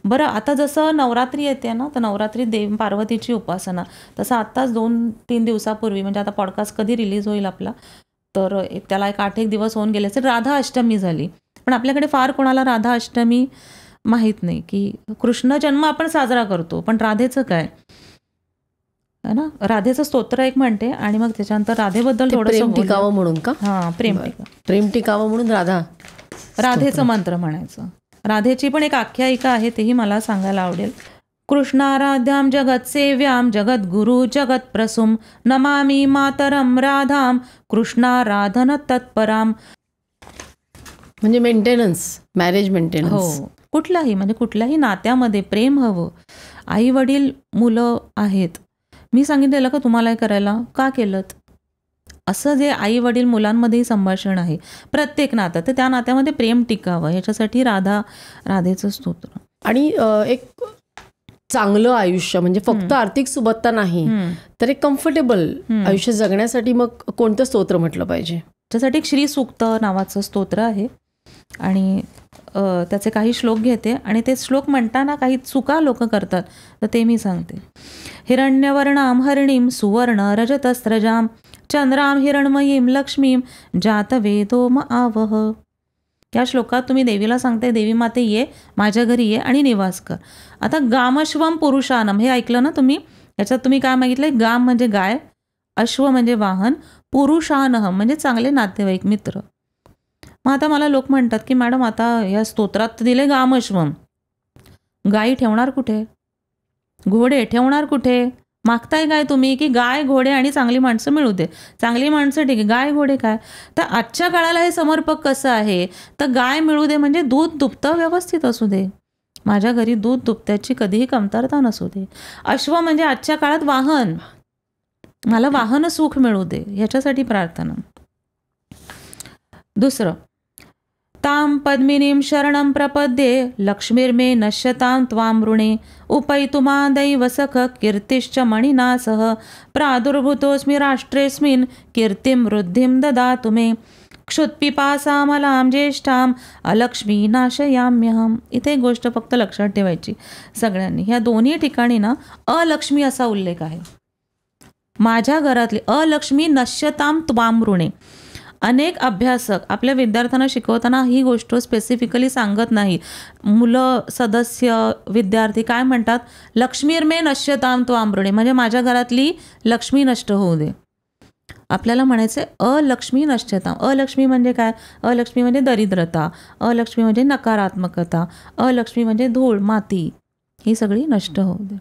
बरं, आता जसं नवरात्री येते ना, तर नवरात्री पार्वतीची उपासना, तसं आत्ताच 2-3 दिवसापूर्वी, म्हणजे आता पॉडकास्ट कधी रिलीज होईल आपला, तर त्याला 8-1 दिवस होऊन गेले असेल, राधा अष्टमी झाली. पण आपल्याकडे फार कोणाला राधा अष्टमी माहीत नाही की कृष्ण जन्म आपण साजरा करतो, पण राधेचं काय है ना. राधेचं स्तोत्र एक म्हणते आणि मग त्याच्यानंतर राधेबद्दल प्रेम टिकावं म्हणून का? हां, प्रेम टिकावं म्हणून राधेचं मंत्र म्हणायचं. राधेची पण एक आख्यायिका आहे, तेही मला सांगायला आवडेल. कृष्णाराध्यां जगत्सेव्यां जगद्गुरु जगत्प्रसूं नमामि मातरं राधां कृष्णाराधन तत्पराम. म्हणजे मेंटेनन्स, मॅरेज मेंटेनन्स. हो, कुठल्याही नात्यामध्ये प्रेम हवं. आई वडील, मुलं आहेत, मी सांगितलेलं का तुम्हाला हे करायला, का केलं, असं जे आई वडील मुलांमध्येही संभाषण आहे प्रत्येक नातं, तर त्या नात्यामध्ये प्रेम टिकावं ह्याच्यासाठी राधेचं स्तोत्र. आणि एक चांगलं आयुष्य म्हणजे फक्त आर्थिक सुबत्ता नाही, तर एक कम्फर्टेबल आयुष्य जगण्यासाठी मग कोणतं स्तोत्र म्हटलं पाहिजे? त्याच्यासाठी एक श्री सूक्त नावाचं स्तोत्र आहे आणि त्याचे काही श्लोक घेते आणि ते श्लोक म्हणताना काही चुका लोक करतात, तर ते मी सांगते. हिरण्यवर्णां हरिणीं सुवर्ण रजतस्रजां चंद्रां हिरणमयीं लक्ष्मीं जातवेदो म आवह. या श्लोकात तुम्ही देवीला सांगताय, देवी माते ये माझ्या घरी ये आणि निवास कर. आता गामश्वम पुरुषानम हे ऐकलं ना तुम्ही, याच्यात तुम्ही काय मागितलंय? गाम म्हणजे गाय, अश्व म्हणजे वाहन, पुरुषानहम म्हणजे चांगले नातेवाईक, मित्र. मग आता मला लोक म्हणतात की मॅडम आता या स्तोत्रात दिले गामश्वम, गायी ठेवणार कुठे, घोडे ठेवणार कुठे? मागताय काय तुम्ही की गाय, घोडे आणि चांगली माणसं मिळू दे. चांगली माणसं ठीक आहे, गाय घोडे काय? तर आजच्या काळाला हे समर्पक कसं आहे, तर गाय मिळू दे म्हणजे दूध दुभतं व्यवस्थित असू दे, माझ्या घरी दूध दुभत्याची कधीही कमतरता नसू दे. अश्व म्हणजे आजच्या काळात वाहन. मला वाहन सुख मिळू दे, ह्याच्यासाठी प्रार्थना. दुसरं, ताम पद्मिनीं शरणं प्रपद्ये लक्ष्मीर्मे नश्यतां त्वां ऋणे उपैतुमा दैव सख कीर्तिश्च मणिना सह प्रादुर्भूतोऽस्मि राष्ट्रेऽस्मिन् कीर्तिं वृद्धिं ददातु मे क्षुत्पिपासामलां ज्येष्ठां अलक्ष्मी नाशयाम्यहम. इथे एक गोष्ट फक्त लक्षात ठेवायची सगळ्यांनी, ह्या दोन्ही ठिकाणी ना अलक्ष्मी असा उल्लेख आहे. माझ्या घरातली अलक्ष्मी नश्यतां त्वां ऋणे. अनेक अभ्यासक आपल्या विद्यार्थ्यांना शिकवताना ही गोष्ट स्पेसिफिकली सांगत नाही. मुलं, सदस्य, विद्यार्थी काय म्हणतात, लक्ष्मीर्मे नश्यतां त्वां ऋणे, म्हणजे माझ्या घरातली लक्ष्मी नष्ट होऊ दे. आपल्याला म्हणायचं अलक्ष्मी नश्यतां. अलक्ष्मी म्हणजे काय? अलक्ष्मी म्हणजे दरिद्रता, अलक्ष्मी म्हणजे नकारात्मकता, अलक्ष्मी म्हणजे धूळ माती, ही सगळी नष्ट होऊ दे.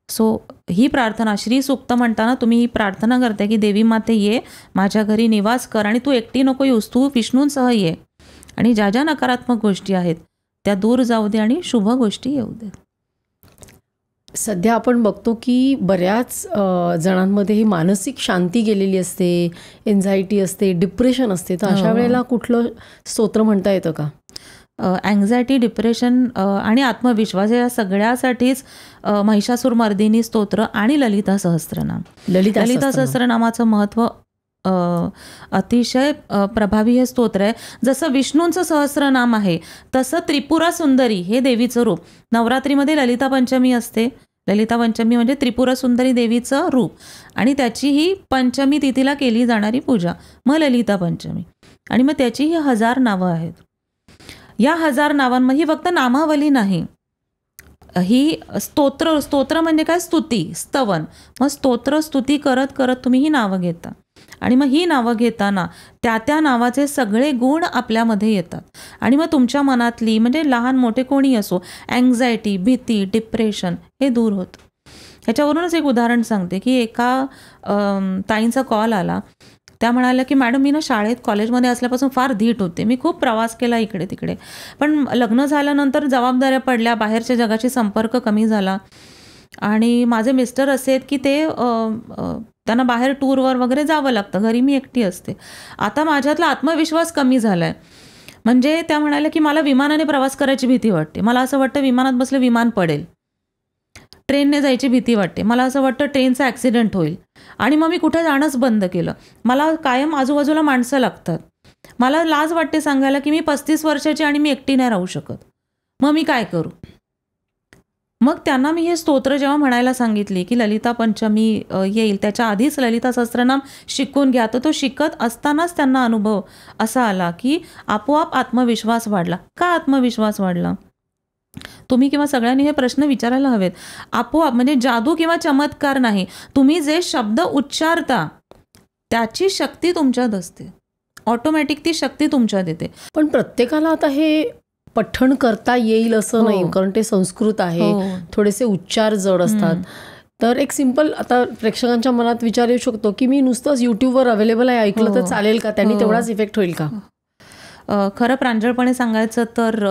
सो ही प्रार्थना श्री सूक्त म्हणताना तुम्ही ही प्रार्थना करताय की देवी माते ये, माझ्या घरी निवास कर, आणि तू एकटी नको येऊस, तू विष्णूंसह ये, आणि ज्या ज्या नकारात्मक गोष्टी आहेत त्या दूर जाऊ दे आणि शुभ गोष्टी येऊ दे. सध्या आपण बघतो की बऱ्याच जणांमध्ये ही मानसिक शांती गेलेली असते, एन्झायटी असते, डिप्रेशन असते, तर अशा वेळेला कुठलं स्तोत्र म्हणता येतं का? अँझायटी, डिप्रेशन आणि आत्मविश्वास या सगळ्यासाठीच महिषासुरमर्दिनी स्तोत्र आणि ललिता सहस्त्रनाम. ललिता सहस्त्रनामाचं महत्त्व अतिशय प्रभावी हे स्तोत्र आहे. जसं विष्णूंचं सहस्त्रनाम आहे तसं त्रिपुरा सुंदरी हे देवीचं रूप. नवरात्रीमध्ये ललिता पंचमी असते. ललिता पंचमी म्हणजे त्रिपुरा सुंदरी देवीचं रूप, आणि त्याची ही पंचमी तिथीला केली जाणारी पूजा, मग ललिता पंचमी. आणि मग त्याची ही 1000 नावं आहेत. या 1000 नावांमध्ये ही फक्त नामावली नाही, ही स्तोत्र म्हणजे काय? स्तुती, स्तवन. मग स्तोत्र स्तुती करत करत तुम्ही ही नावं घेता, आणि मग ही नावं घेताना त्या नावाचे सगळे गुण आपल्यामध्ये येतात, आणि मग तुमच्या मनातली, म्हणजे लहान मोठे कोणी असो, अँझायटी, भीती, डिप्रेशन हे दूर होतं. ह्याच्यावरूनच एक उदाहरण सांगते की एका ताईंचा कॉल आला. त्या म्हणाल्या की मॅडम, मी ना शाळेत कॉलेजमध्ये असल्यापासून फार धीट होते, मी खूप प्रवास केला इकडे तिकडे, पण लग्न झाल्यानंतर जबाबदाऱ्या पडल्या, बाहेरच्या जगाशी संपर्क कमी झाला, आणि माझे मिस्टर असे आहेत की ते त्यांना बाहेर टूरवर वगैरे जावं लागतं, घरी मी एकटी असते. आता माझ्यातला आत्मविश्वास कमी झाला आहे. म्हणजे त्या म्हणाल्या की मला विमानाने प्रवास करायची भीती वाटते, मला असं वाटतं विमानात बसले विमान पडेल, ट्रेनने जायची भीती वाटते, मला असं वाटतं ट्रेनचा ॲक्सिडेंट होईल, आणि मग मी कुठे जाणंच बंद केलं. मला कायम आजूबाजूला माणसं लागतात, मला लाज वाटते सांगायला की मी 35 वर्षाची आणि मी एकटी नाही राहू शकत, मग मी काय करू? मग त्यांना मी हे स्तोत्र जेव्हा म्हणायला सांगितली की ललिता पंचमी येईल त्याच्या आधीच ललिता सहस्त्रनाम शिकून घ्या, तर तो शिकत असतानाच त्यांना अनुभव असा आला की आपोआप आत्मविश्वास वाढला. का आत्मविश्वास वाढला? तुम्ही किंवा सगळ्यांनी हे प्रश्न विचारायला हवेत. आपोआप म्हणजे जादू किंवा चमत्कार नाही, तुम्ही जे शब्द उच्चारता त्याची शक्ती तुमच्यात असते, ऑटोमॅटिक ती शक्ती तुमच्यात येते. पण प्रत्येकाला आता हे पठण करता येईल असं नाही, कारण ते संस्कृत आहे, थोडेसे उच्चार जड असतात. तर एक सिंपल, आता प्रेक्षकांच्या मनात विचार येऊ शकतो की मी नुसतंच यूट्यूबवर अवेलेबल आहे, ऐकलं तर चालेल का? त्यांनी तेवढाच इफेक्ट होईल का? खरं प्रांजळपणे सांगायचं तर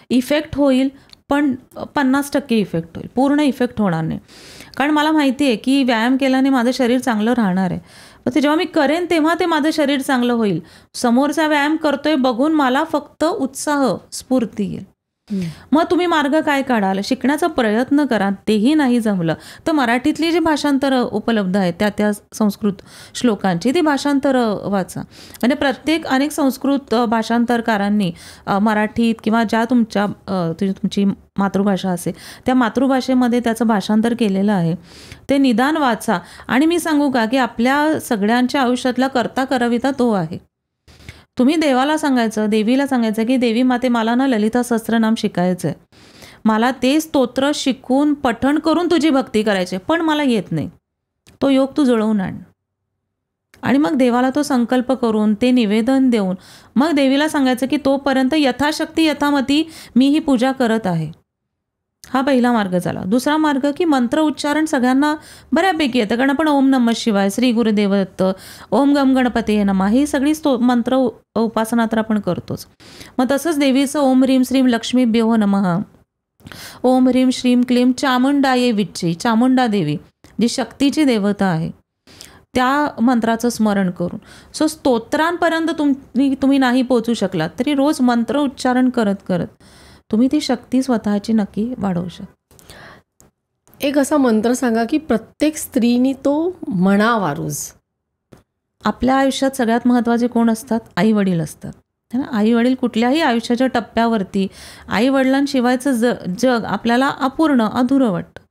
इफेक्ट होईल, पण 50% इफेक्ट होईल, पूर्ण इफेक्ट होणार नाही. कारण मला माहिती आहे की व्यायाम केल्याने माझं शरीर चांगलं राहणार आहे. पण ते जेव्हा मी करेन तेव्हा ते माझं शरीर चांगलं होईल. समोरचा व्यायाम करतोय बघून मला फक्त उत्साह, स्फूर्ती येईल. मग तुम्ही मार्ग काय काढाल? शिकण्याचा प्रयत्न करा. तेही नाही जमलं तर मराठीतली जी भाषांतरं उपलब्ध आहेत त्या संस्कृत श्लोकांची ती भाषांतरं वाचा. म्हणजे अनेक संस्कृत भाषांतरकारांनी मराठीत किंवा ज्या तुमची मातृभाषा असेल त्या मातृभाषेमध्ये त्याचं भाषांतर केलेलं आहे, ते निदान वाचा. आणि मी सांगू का की आपल्या सगळ्यांच्या आयुष्यातला करता करविता तो आहे. तुम्ही देवाला सांगायचं, देवीला सांगायचं की देवी माते मला ना ललिता सहस्त्रनाम शिकायचं आहे, मला ते स्तोत्र शिकून पठण करून तुझी भक्ती करायची, पण मला येत नाही, तो योग तू जुळवून आण. आणि मग देवाला तो संकल्प करून ते निवेदन देऊन मग देवीला सांगायचं की तोपर्यंत यथाशक्ती यथामती मी ही पूजा करत आहे. हा पहिला मार्ग झाला. दुसरा मार्ग की मंत्र उच्चारण सगळ्यांना बऱ्यापैकी येतं, कारण आपण ओम नमः शिवाय, श्री गुरुदेव दत्त, ओम गम गणपती नमः ही सगळी मंत्र उपासना तर आपण करतोच. मग तसंच देवीचं ओम ह्रीम श्रीम लक्ष्मीभ्यो नमः ओम ह्रीम श्रीम क्लीम चामुंडाये विच्ची, चामुंडा देवी जी शक्तीची देवता आहे, त्या मंत्राचं स्मरण करून. सो स्तोत्रांपर्यंत तुम्ही नाही पोचू शकलात तरी रोज मंत्र उच्चारण करत करत तुम्ही ती शक्ती स्वतःची नक्की वाढवू शकता. एक असा मंत्र सांगा की प्रत्येक स्त्रीनी तो म्हणावा रोज. आपल्या आयुष्यात सगळ्यात महत्त्वाचे कोण असतात? आई वडील असतात, है ना. आई वडील कुठल्याही आयुष्याच्या टप्प्यावरती आई वडिलांशिवायचं जग आपल्याला अपूर्ण अधुरं वाटतं.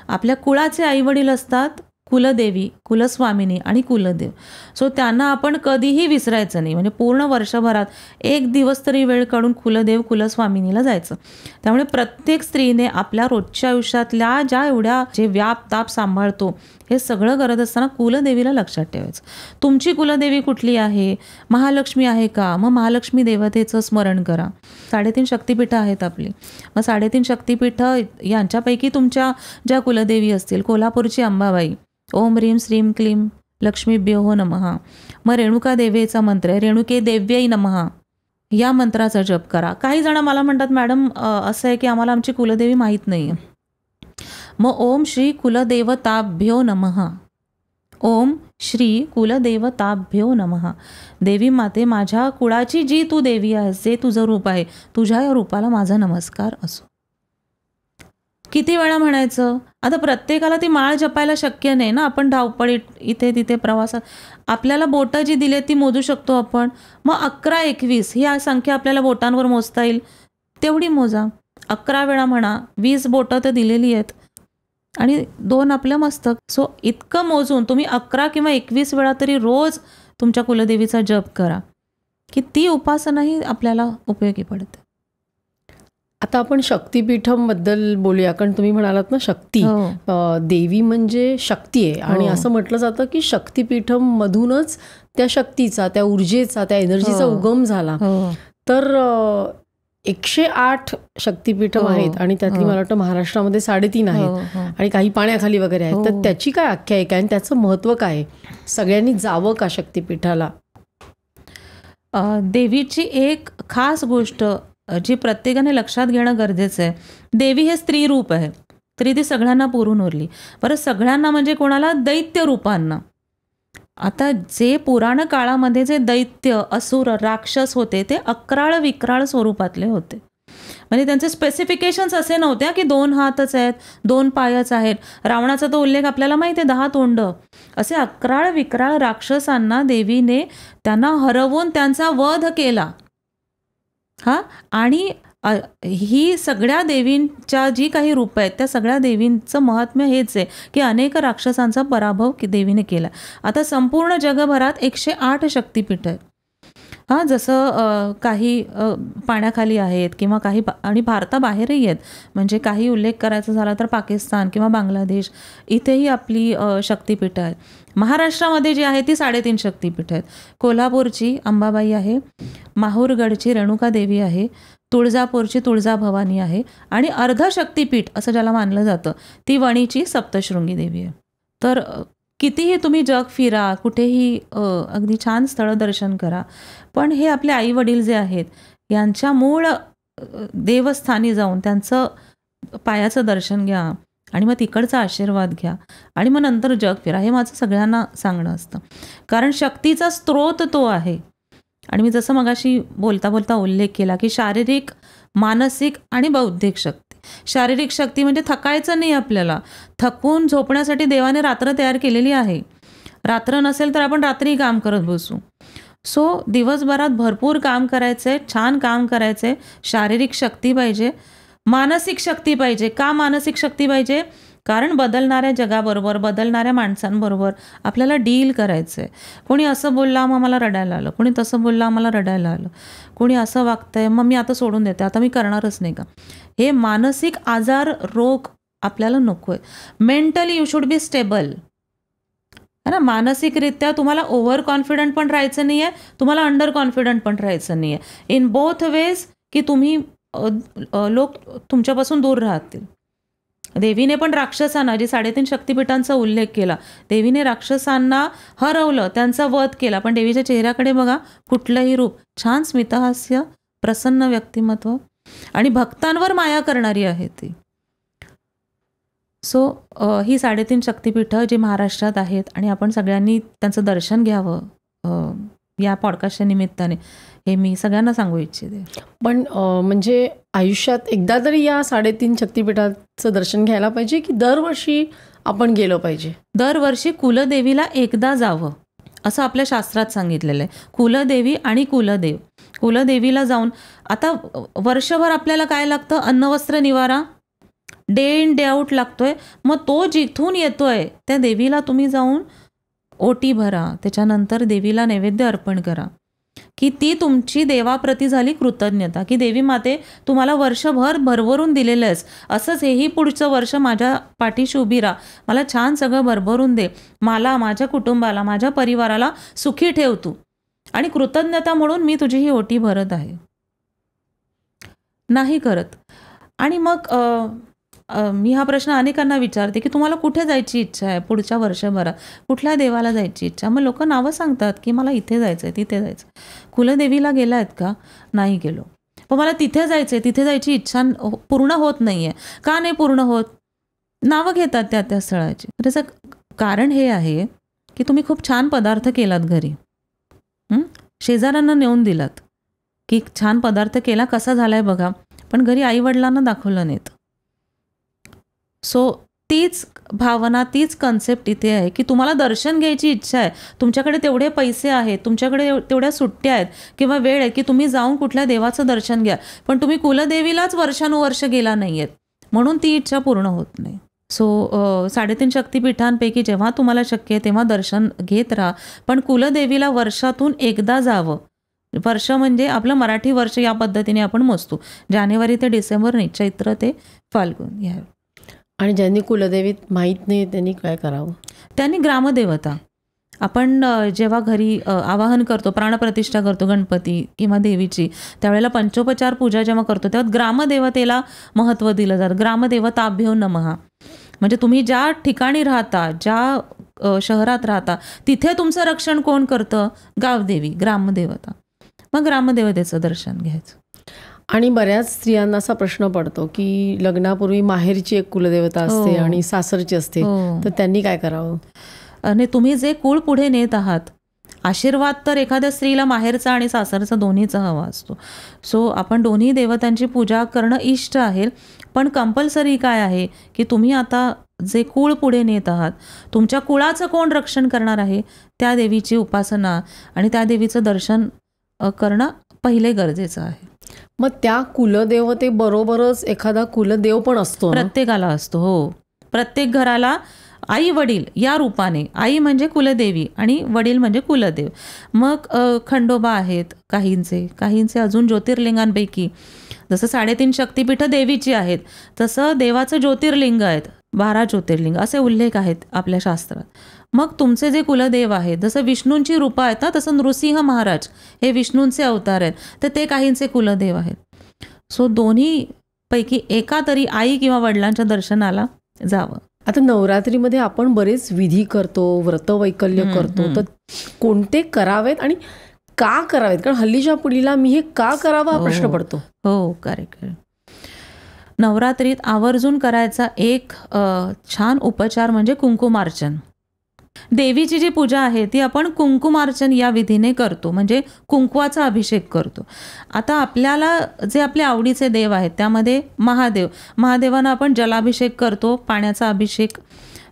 आपल्या कुळाचे आई वडील असतात कुलदेवी, कुलस्वामिनी आणि कुलदेव. सो त्यांना आपण कधीही विसरायचं नाही. म्हणजे पूर्ण वर्षभरात एक दिवस तरी वेळ काढून कुलदेव कुलस्वामिनीला जायचं. त्यामुळे प्रत्येक स्त्रीने आपल्या रोजच्या आयुष्यातल्या ज्या एवढ्या जे व्याप ताप सांभाळतो हे सगळं करत असताना कुलदेवीला लक्षात ठेवायचं. तुमची कुलदेवी कुठली आहे? महालक्ष्मी आहे का? मग महालक्ष्मी देवतेचं स्मरण करा. 3.5 शक्तिपीठं आहेत आपली. मग 3.5 शक्तिपीठं यांच्यापैकी तुमच्या ज्या कुलदेवी असतील, कोल्हापूरची अंबाबाई, ओम ह्रीम श्रीम क्लीम लक्ष्मीभ्यो नमः. मग रेणुका देवीचा मंत्र आहे, रेणुके देव्यै नमः, या मंत्राचा जप करा. काही जण मला म्हणतात मॅडम असं आहे की आम्हाला आमची कुलदेवी माहीत नाही आहे. मग ओम श्री कुलदेवताभ्यो नमः, ओम श्री कुलदेवताभ्यो नमः. देवी माते, माझ्या कुळाची जी तू देवी आहेस, जे तुझं रूप आहे, तुझ्या या रूपाला माझा नमस्कार असो. किती वेळा म्हणायचं? आता प्रत्येकाला ती माळ जपायला शक्य नाही ना. आपण धावपळीत इथे तिथे प्रवासात आपल्याला बोटं जी दिली ती मोजू शकतो आपण. मग 11, 21 ही संख्या आपल्याला बोटांवर मोजता येईल तेवढी मोजा. 11 वेळा म्हणा, 20 बोटं तर दिलेली आहेत आणि 2 आपलं मस्तक. सो इतकं मोजून तुम्ही 11 किंवा 21 वेळा तरी रोज तुमच्या कुलदेवीचा जप करा की ती उपासनाही आपल्याला उपयोगी पडते. आता आपण शक्तिपीठंबद्दल बोलूया, कारण तुम्ही म्हणालात ना शक्ती, देवी म्हणजे शक्ती आहे आणि असं म्हटलं जातं की शक्तिपीठमधूनच त्या शक्तीचा, त्या ऊर्जेचा, त्या एनर्जीचा उगम झाला. तर 108 शक्तिपीठं आहेत आणि त्यातली मला वाटतं महाराष्ट्रामध्ये 3.5 आहेत आणि काही पाण्याखाली वगैरे आहेत. तर त्याची काय आख्यायिका आहे आणि त्याचं महत्त्व काय आहे? सगळ्यांनी जावं का शक्तिपीठाला? देवीची एक खास गोष्ट जी प्रत्येकाने लक्षात घेणं गरजेचं आहे, देवी हे स्त्री रूप आहे तरी ती सगळ्यांना पुरून उरली. बरं, सगळ्यांना म्हणजे कोणाला? दैत्य रूपांना. आता जे पुराण काळामध्ये जे दैत्य, असुर, राक्षस होते ते अक्राळ विक्राळ स्वरूपातले होते. म्हणजे त्यांचे स्पेसिफिकेशन्स असे नव्हते की 2 हातच आहेत, 2 पायच आहेत. रावणाचा तो उल्लेख आपल्याला माहिती आहे, 10 तोंड. असे अक्राळ विक्राळ राक्षसांना देवीने त्यांना हरवून त्यांचा वध केला. आणि ही सगळ्या देवींच्या जी काही रूपं आहेत त्या सगळ्या देवींचं महात्म्य हेच आहे की अनेक राक्षसांचा पराभव देवीने केला. आता संपूर्ण जगभरात 108 शक्तिपीठ आहेत. जसं काही पाण्याखाली आहेत किंवा काही आणि भारताबाहेरही आहेत. म्हणजे काही उल्लेख करायचा झाला तर पाकिस्तान किंवा बांगलादेश इथेही आपली शक्तिपीठं आहेत. महाराष्ट्रामध्ये जी आहे ती 3.5 शक्तिपीठ आहेत. कोल्हापूरची अंबाबाई आहे, माहूरगडची रेणुका देवी आहे, तुळजापूरची तुळजाभवानी आहे आणि अर्धशक्तिपीठ असं ज्याला मानलं जातं ती वणीची सप्तशृंगी देवी आहे. तर कितीही तुम्ही जग फिरा, कुठेही अगदी छान स्थळं दर्शन करा, पण हे आपले आई वडील जे आहेत यांच्या मूळ देवस्थानी जाऊन त्यांचं पायाचं दर्शन घ्या आणि मग तिकडचा आशीर्वाद घ्या आणि मग नंतर जग फिरा, हे माझं सगळ्यांना सांगणं असतं. कारण शक्तीचा स्रोत तो आहे. आणि मी जसं मगाशी बोलता बोलता उल्लेख केला की शारीरिक, मानसिक आणि बौद्धिक शक्ती. शारीरिक शक्ती म्हणजे थकायचं नाही आपल्याला. थकून झोपण्यासाठी देवाने रात्र तयार केलेली आहे. रात्र नसेल तर आपण रात्री काम करत बसू. सो दिवसभरात भरपूर काम करायचंय, छान काम करायचंय. शारीरिक शक्ती पाहिजे, मानसिक शक्ती पाहिजे. का मानसिक शक्ती पाहिजे? कारण बदलणाऱ्या जगाबरोबर, बदलणाऱ्या माणसांबरोबर आपल्याला डील करायचं आहे. कोणी असं बोलला मग मला रडायला आलं, कोणी तसं बोलला मला रडायला आलं, कोणी असं वागतंय मग मी आता सोडून देते, आता मी करणारच नाही का. हे मानसिक आजार, रोग आपल्याला नको आहे. Mentally you should be stable, है ना. मानसिकरित्या तुम्हाला ओव्हर कॉन्फिडंट पण राहायचं नाही आहे, तुम्हाला अंडर कॉन्फिडंट पण राहायचं नाही आहे. इन बोथ वेज की तुम्ही लोक तुमच्यापासून दूर राहतील. देवीने पण राक्षसांना, जी 3.5 शक्तिपीठांचा उल्लेख केला, देवीने राक्षसांना हरवलं, त्यांचा वध केला. पण देवीच्या चेहऱ्याकडे बघा, कुठलंही रूप, छान स्मितहास्य, प्रसन्न व्यक्तिमत्व, आणि भक्तांवर माया करणारी आहे ती. सो ही 3.5 शक्तिपीठं जी महाराष्ट्रात आहेत आणि आपण सगळ्यांनी त्यांचं दर्शन घ्यावं या पॉडकास्टच्या निमित्ताने, हे मी सगळ्यांना सांगू इच्छिते. पण म्हणजे आयुष्यात एकदा तरी या 3.5 शक्तिपीठाचं दर्शन घ्यायला पाहिजे की दरवर्षी आपण गेलो पाहिजे? दरवर्षी कुलदेवीला एकदा जावं असं आपल्या शास्त्रात सांगितलेलं आहे. कुलदेवी आणि कुलदेव. कुलदेवीला जाऊन आता वर्षभर आपल्याला काय लागतं? अन्न वस्त्र निवारा डे इन डे आऊट लागतोय. मग तो जिथून येतोय त्या देवीला तुम्ही जाऊन ओटी भरा, त्याच्यानंतर देवीला नैवेद्य अर्पण करा, की ती तुमची देवाप्रती झाली कृतज्ञता, की देवी माते तुम्हाला वर्षभर भरभरून दिलेलं आहेस, असंच हेही पुढचं वर्ष माझ्या पाठीशी उभी राहा, मला छान सगळं भरभरून दे, मला, माझ्या कुटुंबाला, माझ्या परिवाराला सुखी ठेव तू, आणि कृतज्ञता म्हणून मी तुझी ही ओटी भरत आहे. नाही करत. आणि मग मी हा प्रश्न अनेकांना विचारते की तुम्हाला कुठे जायची इच्छा आहे पुढच्या वर्षभरात, कुठल्या देवाला जायची इच्छा? मग लोक नावं सांगतात की मला इथे जायचं आहे, तिथे जायचं. कुलदेवीला गेला आहेत का? नाही गेलो. पण मला तिथे जायचं आहे, तिथे जायची इच्छा पूर्ण होत नाही आहे. का नाही पूर्ण होत? नावं घेतात त्या स्थळाची. त्याचं कारण हे आहे की तुम्ही खूप छान पदार्थ केलात घरी, शेजाऱ्यांना नेऊन दिलात की छान पदार्थ केला, कसा झालाय बघा, पण घरी आईवडिलांना दाखवलं नाहीत. सो तीच भावना, तीच कन्सेप्ट इथे आहे की तुम्हाला दर्शन घ्यायची इच्छा आहे, तुमच्याकडे तेवढे पैसे आहेत, तुमच्याकडे तेवढ्या सुट्ट्या आहेत किंवा वेळ आहे की तुम्ही जाऊन कुठल्या देवाचं दर्शन घ्या, पण तुम्ही कुलदेवीलाच वर्षानुवर्ष गेला नाही आहेत, म्हणून ती इच्छा पूर्ण होत नाही. सो 3.5 शक्तिपीठांपैकी जेव्हा तुम्हाला शक्य आहे तेव्हा दर्शन घेत राहा, पण कुलदेवीला वर्षातून एकदा जावं. वर्ष म्हणजे आपलं मराठी वर्ष या पद्धतीने आपण मोजतो, जानेवारी ते डिसेंबर नाही, चैत्र ते फाल्गुन या. आणि ज्यांनी कुलदेवीत माहीत नाही त्यांनी काय करावं? त्यांनी ग्रामदेवता, आपण जेव्हा घरी आवाहन करतो, प्राणप्रतिष्ठा करतो गणपती किंवा देवीची, त्यावेळेला पंचोपचार पूजा जेव्हा करतो तेव्हा ग्रामदेवतेला महत्त्व दिलं जातं. ग्रामदेवताभ्यो नमः. म्हणजे तुम्ही ज्या ठिकाणी राहता, ज्या शहरात राहता, तिथे तुमचं रक्षण कोण करतं? गावदेवी, ग्रामदेवता. मग ग्रामदेवतेचं दर्शन घ्यायचं. आणि बऱ्याच स्त्रियांना असा प्रश्न पडतो की लग्नापूर्वी माहेरची एक कुलदेवता असते आणि सासरची असते, तर त्यांनी काय करावं? आणि तुम्ही जे कुळ पुढे नेत आहात, आशीर्वाद तर एखाद्या स्त्रीला माहेरचा आणि सासरचा दोन्हीचा हवा असतो. सो आपण दोन्ही देवतांची पूजा करणं इष्ट आहे, पण कंपल्सरी काय आहे की तुम्ही आता जे कुळ पुढे नेत आहात, तुमच्या कुळाचं कोण रक्षण करणार आहे, त्या देवीची उपासना आणि त्या देवीचं दर्शन करणं पहिले गरजेचं आहे. मग त्या कुलदेवतेबरोबरच एखादा कुलदेव पण असतो? प्रत्येकाला असतो. हो, प्रत्येक घराला आई वडील या रूपाने, आई म्हणजे कुलदेवी आणि वडील म्हणजे कुलदेव. मग खंडोबा आहेत काहींचे अजून ज्योतिर्लिंगांपैकी, जसं 3.5 शक्तिपीठं देवीची आहेत तसं देवाचं ज्योतिर्लिंग आहेत, 12 ज्योतिर्लिंग असे उल्लेख आहेत आपल्या शास्त्रात. मग तुमचे जे कुलदेव आहेत, जसं विष्णूंची रूपं आहेत ना, तसं नृसिंह महाराज हे विष्णूंचे अवतार आहेत, तर ते काहींचे कुलदेव आहेत. सो दोन्हीपैकी एका तरी आई किंवा वडिलांच्या दर्शनाला जावं. आता नवरात्रीमध्ये आपण बरेच विधी करतो, व्रतवैकल्य करतो, तर कोणते करावेत आणि का करावेत? कारण हल्लीच्या पिढीला मी हे का करावं हा प्रश्न पडतो. हो, करेक्ट. नवरात्रीत आवर्जून करायचा एक छान उपचार म्हणजे कुंकुमार्चन. देवीची जी पूजा आहे ती आपण कुंकुमार्चन या विधीने करतो, म्हणजे कुंकवाचा अभिषेक करतो. आता आपल्याला जे आपले आवडीचे देव आहेत त्यामध्ये महादेवांना आपण जलाभिषेक करतो, पाण्याचा अभिषेक.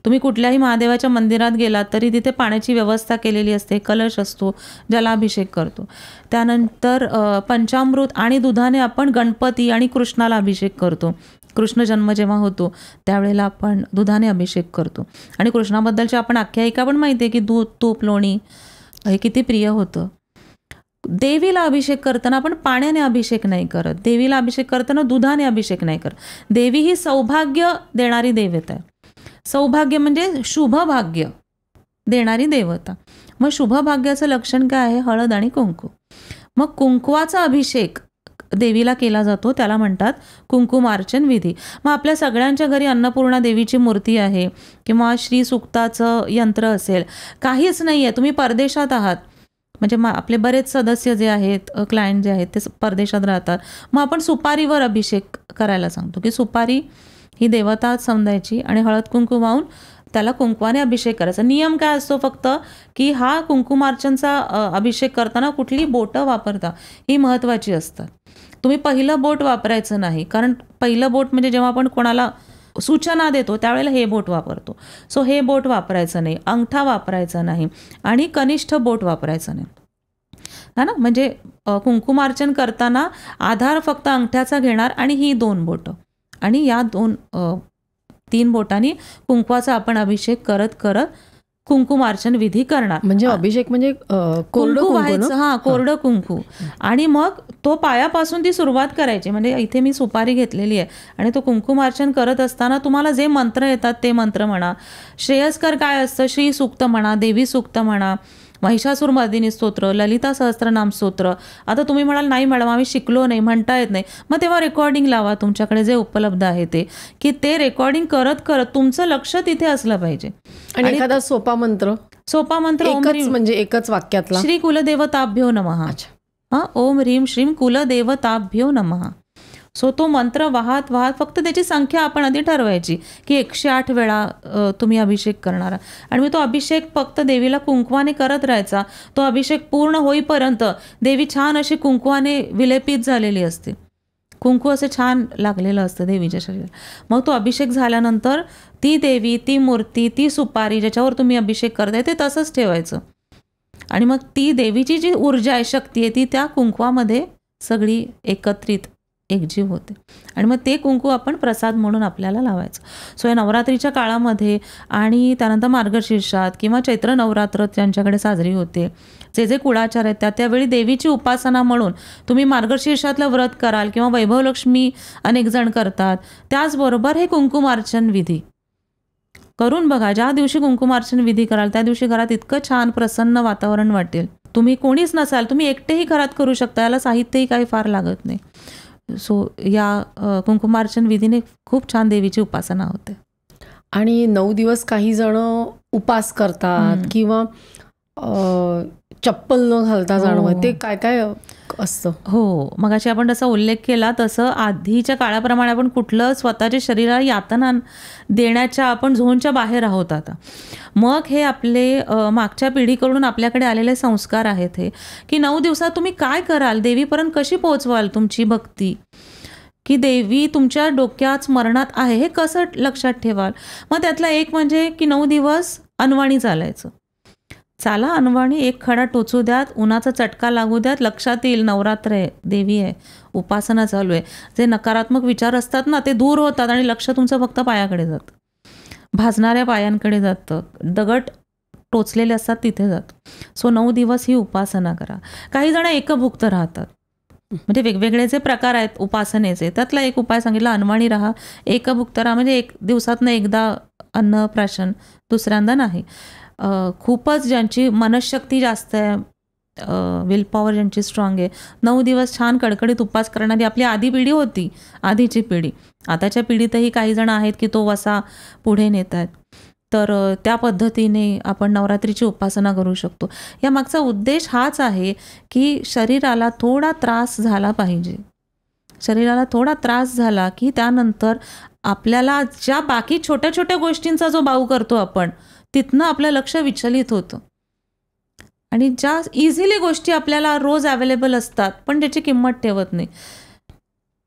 तुम्ही कुठल्याही महादेवाच्या मंदिरात गेलात तरी तिथे पाण्याची व्यवस्था केलेली असते, कलश असतो, जलाभिषेक करतो. त्यानंतर पंचामृत आणि दुधाने आपण गणपती आणि कृष्णाला अभिषेक करतो. कृष्ण जन्म जेव्हा होतो त्यावेळेला आपण दुधाने अभिषेक करतो. आणि कृष्णाबद्दलची आपण आख्यायिका पण माहिती आहे की दूध, तूप, लोणी हे किती प्रिय होतं. देवीला अभिषेक करताना आपण पाण्याने अभिषेक नाही करत, देवीला अभिषेक करताना दुधाने अभिषेक नाही करत. देवी ही सौभाग्य देणारी देवता आहे. सौभाग्य म्हणजे शुभ भाग्य देणारी देवता. मग शुभ भाग्याचं लक्षण काय आहे? हळद आणि कुंकू. मग कुंकवाचा अभिषेक देवीला केला जातो, त्याला म्हणतात कुंकुमार्चन विधी. मग आपल्या सगळ्यांच्या घरी अन्नपूर्णा देवीची मूर्ती आहे किंवा श्री सुक्ताचं यंत्र असेल, काहीच नाही आहे, तुम्ही परदेशात आहात, म्हणजे आपले बरेच सदस्य जे आहेत, क्लायंट जे आहेत ते परदेशात राहतात. मग आपण सुपारीवर अभिषेक करायला सांगतो, की सुपारी ही देवता समजायची आणि हळद कुंकू वाहून त्याला कुंकवाने अभिषेक करायचा. नियम काय असतो फक्त, की हा कुंकुमार्चनचा अभिषेक करताना कुठली बोटं वापरता ही महत्त्वाची असतात. तुम्ही पहिलं बोट वापरायचं नाही, कारण पहिलं बोट म्हणजे जेव्हा आपण कोणाला सूचना देतो त्यावेळेला हे बोट वापरतो. सो हे बोट वापरायचं नाही, अंगठा वापरायचा नाही आणि कनिष्ठ बोट वापरायचं नाही. हा ना, म्हणजे कुंकुमार्चन करताना आधार फक्त अंगठ्याचा घेणार आणि ही 2 बोटं आणि या 3 बोटांनी कुंकवाचा आपण अभिषेक करत करत कुंकुमार्चन विधी करणार. म्हणजे अभिषेक म्हणजे कोरडं कुंकू कुंकू व्हायचं, ना? हा कोरडं कुंकू. आणि मग तो पायापासून ती सुरुवात करायची. म्हणजे इथे मी सुपारी घेतलेली आहे आणि तो कुंकुमार्चन करत असताना तुम्हाला जे मंत्र येतात ते मंत्र म्हणा. श्रेयस्कर काय असतं, श्री सूक्त म्हणा, देवी सूक्त म्हणा, महिषासूर मर्दिनी स्तोत्र, ललिता सहस्त्रनाम स्तोत्र. आता तुम्ही म्हणाल नाही मॅडम आम्ही शिकलो नाही, म्हणता येत नाही, मग तेव्हा रेकॉर्डिंग लावा तुमच्याकडे जे उपलब्ध आहे ते, की ते रेकॉर्डिंग करत करत तुमचं लक्ष तिथे असलं पाहिजे. आणि एखादा सोपा मंत्र, सोपा मंत्र ओम एकच ह्रीम म्हणजे एकच वाक्यातला. श्री कुलदेवताभ्यो नमः. अच्छा. हा, ओम ह्रीम श्रीम कुलदेवताभ्यो नमः. सो तो मंत्र वाहत वाहत, फक्त त्याची संख्या आपण आधी ठरवायची की 108 वेळा तुम्ही अभिषेक करणार. आणि मग तो अभिषेक फक्त देवीला कुंकवाने करत राहायचा. तो अभिषेक पूर्ण होईपर्यंत देवी छान अशी कुंकवाने विलेपित झालेली असते. कुंकू असं छान लागलेलं असतं देवीच्या शरीराला. मग तो अभिषेक झाल्यानंतर ती देवी, ती मूर्ती, ती सुपारी ज्याच्यावर तुम्ही अभिषेक करताय ते तसंच ठेवायचं. आणि मग ती देवीची जी ऊर्जा आहे, शक्ती आहे, ती त्या कुंकवामध्ये सगळी एकत्रित एकजीव होते. आणि मग ते कुंकू आपण प्रसाद म्हणून आपल्याला लावायचं. सो या नवरात्रीच्या काळामध्ये आणि त्यानंतर मार्गशीर्षात किंवा चैत्र नवरात्र ज्यांच्याकडे साजरी होते, जे जे कुळाचार आहेत त्यावेळी देवीची उपासना म्हणून तुम्ही मार्गशीर्षातलं व्रत कराल किंवा वैभवलक्ष्मी अनेक जण करतात. त्याचबरोबर हे कुंकुमार्चन विधी करून बघा. ज्या दिवशी कुंकुमार्चन विधी कराल त्या दिवशी घरात इतकं छान प्रसन्न वातावरण वाटेल. तुम्ही कोणीच नसाल, तुम्ही एकटेही घरात करू शकता, याला साहित्यही काही फार लागत नाही. सो या कुंकुमार्चन विधीने खूप छान देवीची उपासना होते. आणि 9 दिवस काही जण उपास करतात किंवा चप्पल न घालता जाणवं, ते काय काय असतं? हो, मगाशी आपण जसा उल्लेख केला तसं आधीच्या काळाप्रमाणे आपण कुठलं स्वतःच्या शरीराला यातना देण्याच्या आपण झोनच्या बाहेर आहोत आता. मग हे आपले मागच्या पिढीकडून आपल्याकडे आलेले संस्कार आहेत हे, की 9 दिवसात तुम्ही काय कराल, देवीपर्यंत कशी पोहोचवाल तुमची भक्ती, की देवी तुमच्या डोक्यात स्मरणात आहे हे कसं लक्षात ठेवाल. मग त्यातला एक म्हणजे की 9 दिवस अनवाणी चालायचं. चाला अनवाणी, एक खडा टोचू द्यात, उन्हाचा चटका लागू द्यात, लक्षात येईल नवरात्र आहे, देवी आहे, उपासना चालू आहे. जे नकारात्मक विचार असतात ना ते दूर होतात आणि लक्ष तुमचं फक्त पायाकडे जातं, भाजणाऱ्या पायांकडे जातं, दगड टोचलेले असतात तिथे जातं. सो 9 दिवस ही उपासना करा. काही जण एकभुक्त राहतात, म्हणजे वेगवेगळे जे प्रकार आहेत उपासनेचे, त्यातला एक उपाय सांगितला, अनवाणी राहा, एकभुक्त राहा. म्हणजे 1 दिवसातनं एकदा अन्न प्राशन, दुसऱ्यांदा नाही. खूपच ज्यांची मनशक्ती जास्त आहे, विल पॉवर ज्यांची स्ट्रॉंग आहे, 9 दिवस छान कडकडीत उपास करणारी आपली आधी पिढी होती, आधीची पिढी. आताच्या पिढीतही काही जण आहेत की तो वसा पुढे नेत आहेत. तर त्या पद्धतीने आपण नवरात्रीची उपासना करू शकतो. या मागचा उद्देश हाच आहे की शरीराला थोडा त्रास झाला पाहिजे. शरीराला थोडा त्रास झाला की त्यानंतर आपल्याला ज्या बाकी छोट्या छोट्या गोष्टींचा जो बाऊ करतो आपण, तिथनं आपलं लक्ष विचलित होतं. आणि ज्या इझिली गोष्टी आपल्याला रोज अवेलेबल असतात पण त्याची किंमत ठेवत नाही,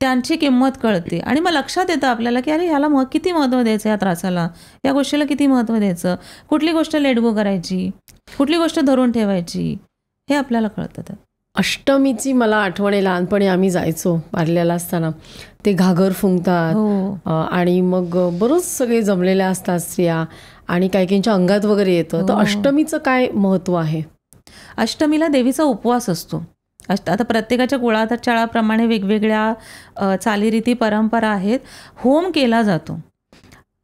त्यांची किंमत कळते. आणि मग लक्षात येतं आपल्याला की अरे ह्याला किती महत्त्व द्यायचं, या त्रासाला, या गोष्टीला किती महत्त्व द्यायचं, कुठली गोष्ट लेट गो करायची, कुठली गोष्ट धरून ठेवायची, हे आपल्याला कळतं. अष्टमीची मला आठवण आहे, लहानपणी आम्ही जायचो पार्ल्याला असताना, ते घागर फुंकतात आणि मग बरोच सगळे जमलेल्या असतात स्त्रिया आणि काही काहींच्या अंगात वगैरे येतं. तर अष्टमीचं काय महत्त्व आहे? अष्टमीला देवीचा उपवास असतो. आता प्रत्येकाच्या कुळाचाराप्रमाणे वेगवेगळ्या चालीरीती परंपरा आहेत. होम केला जातो.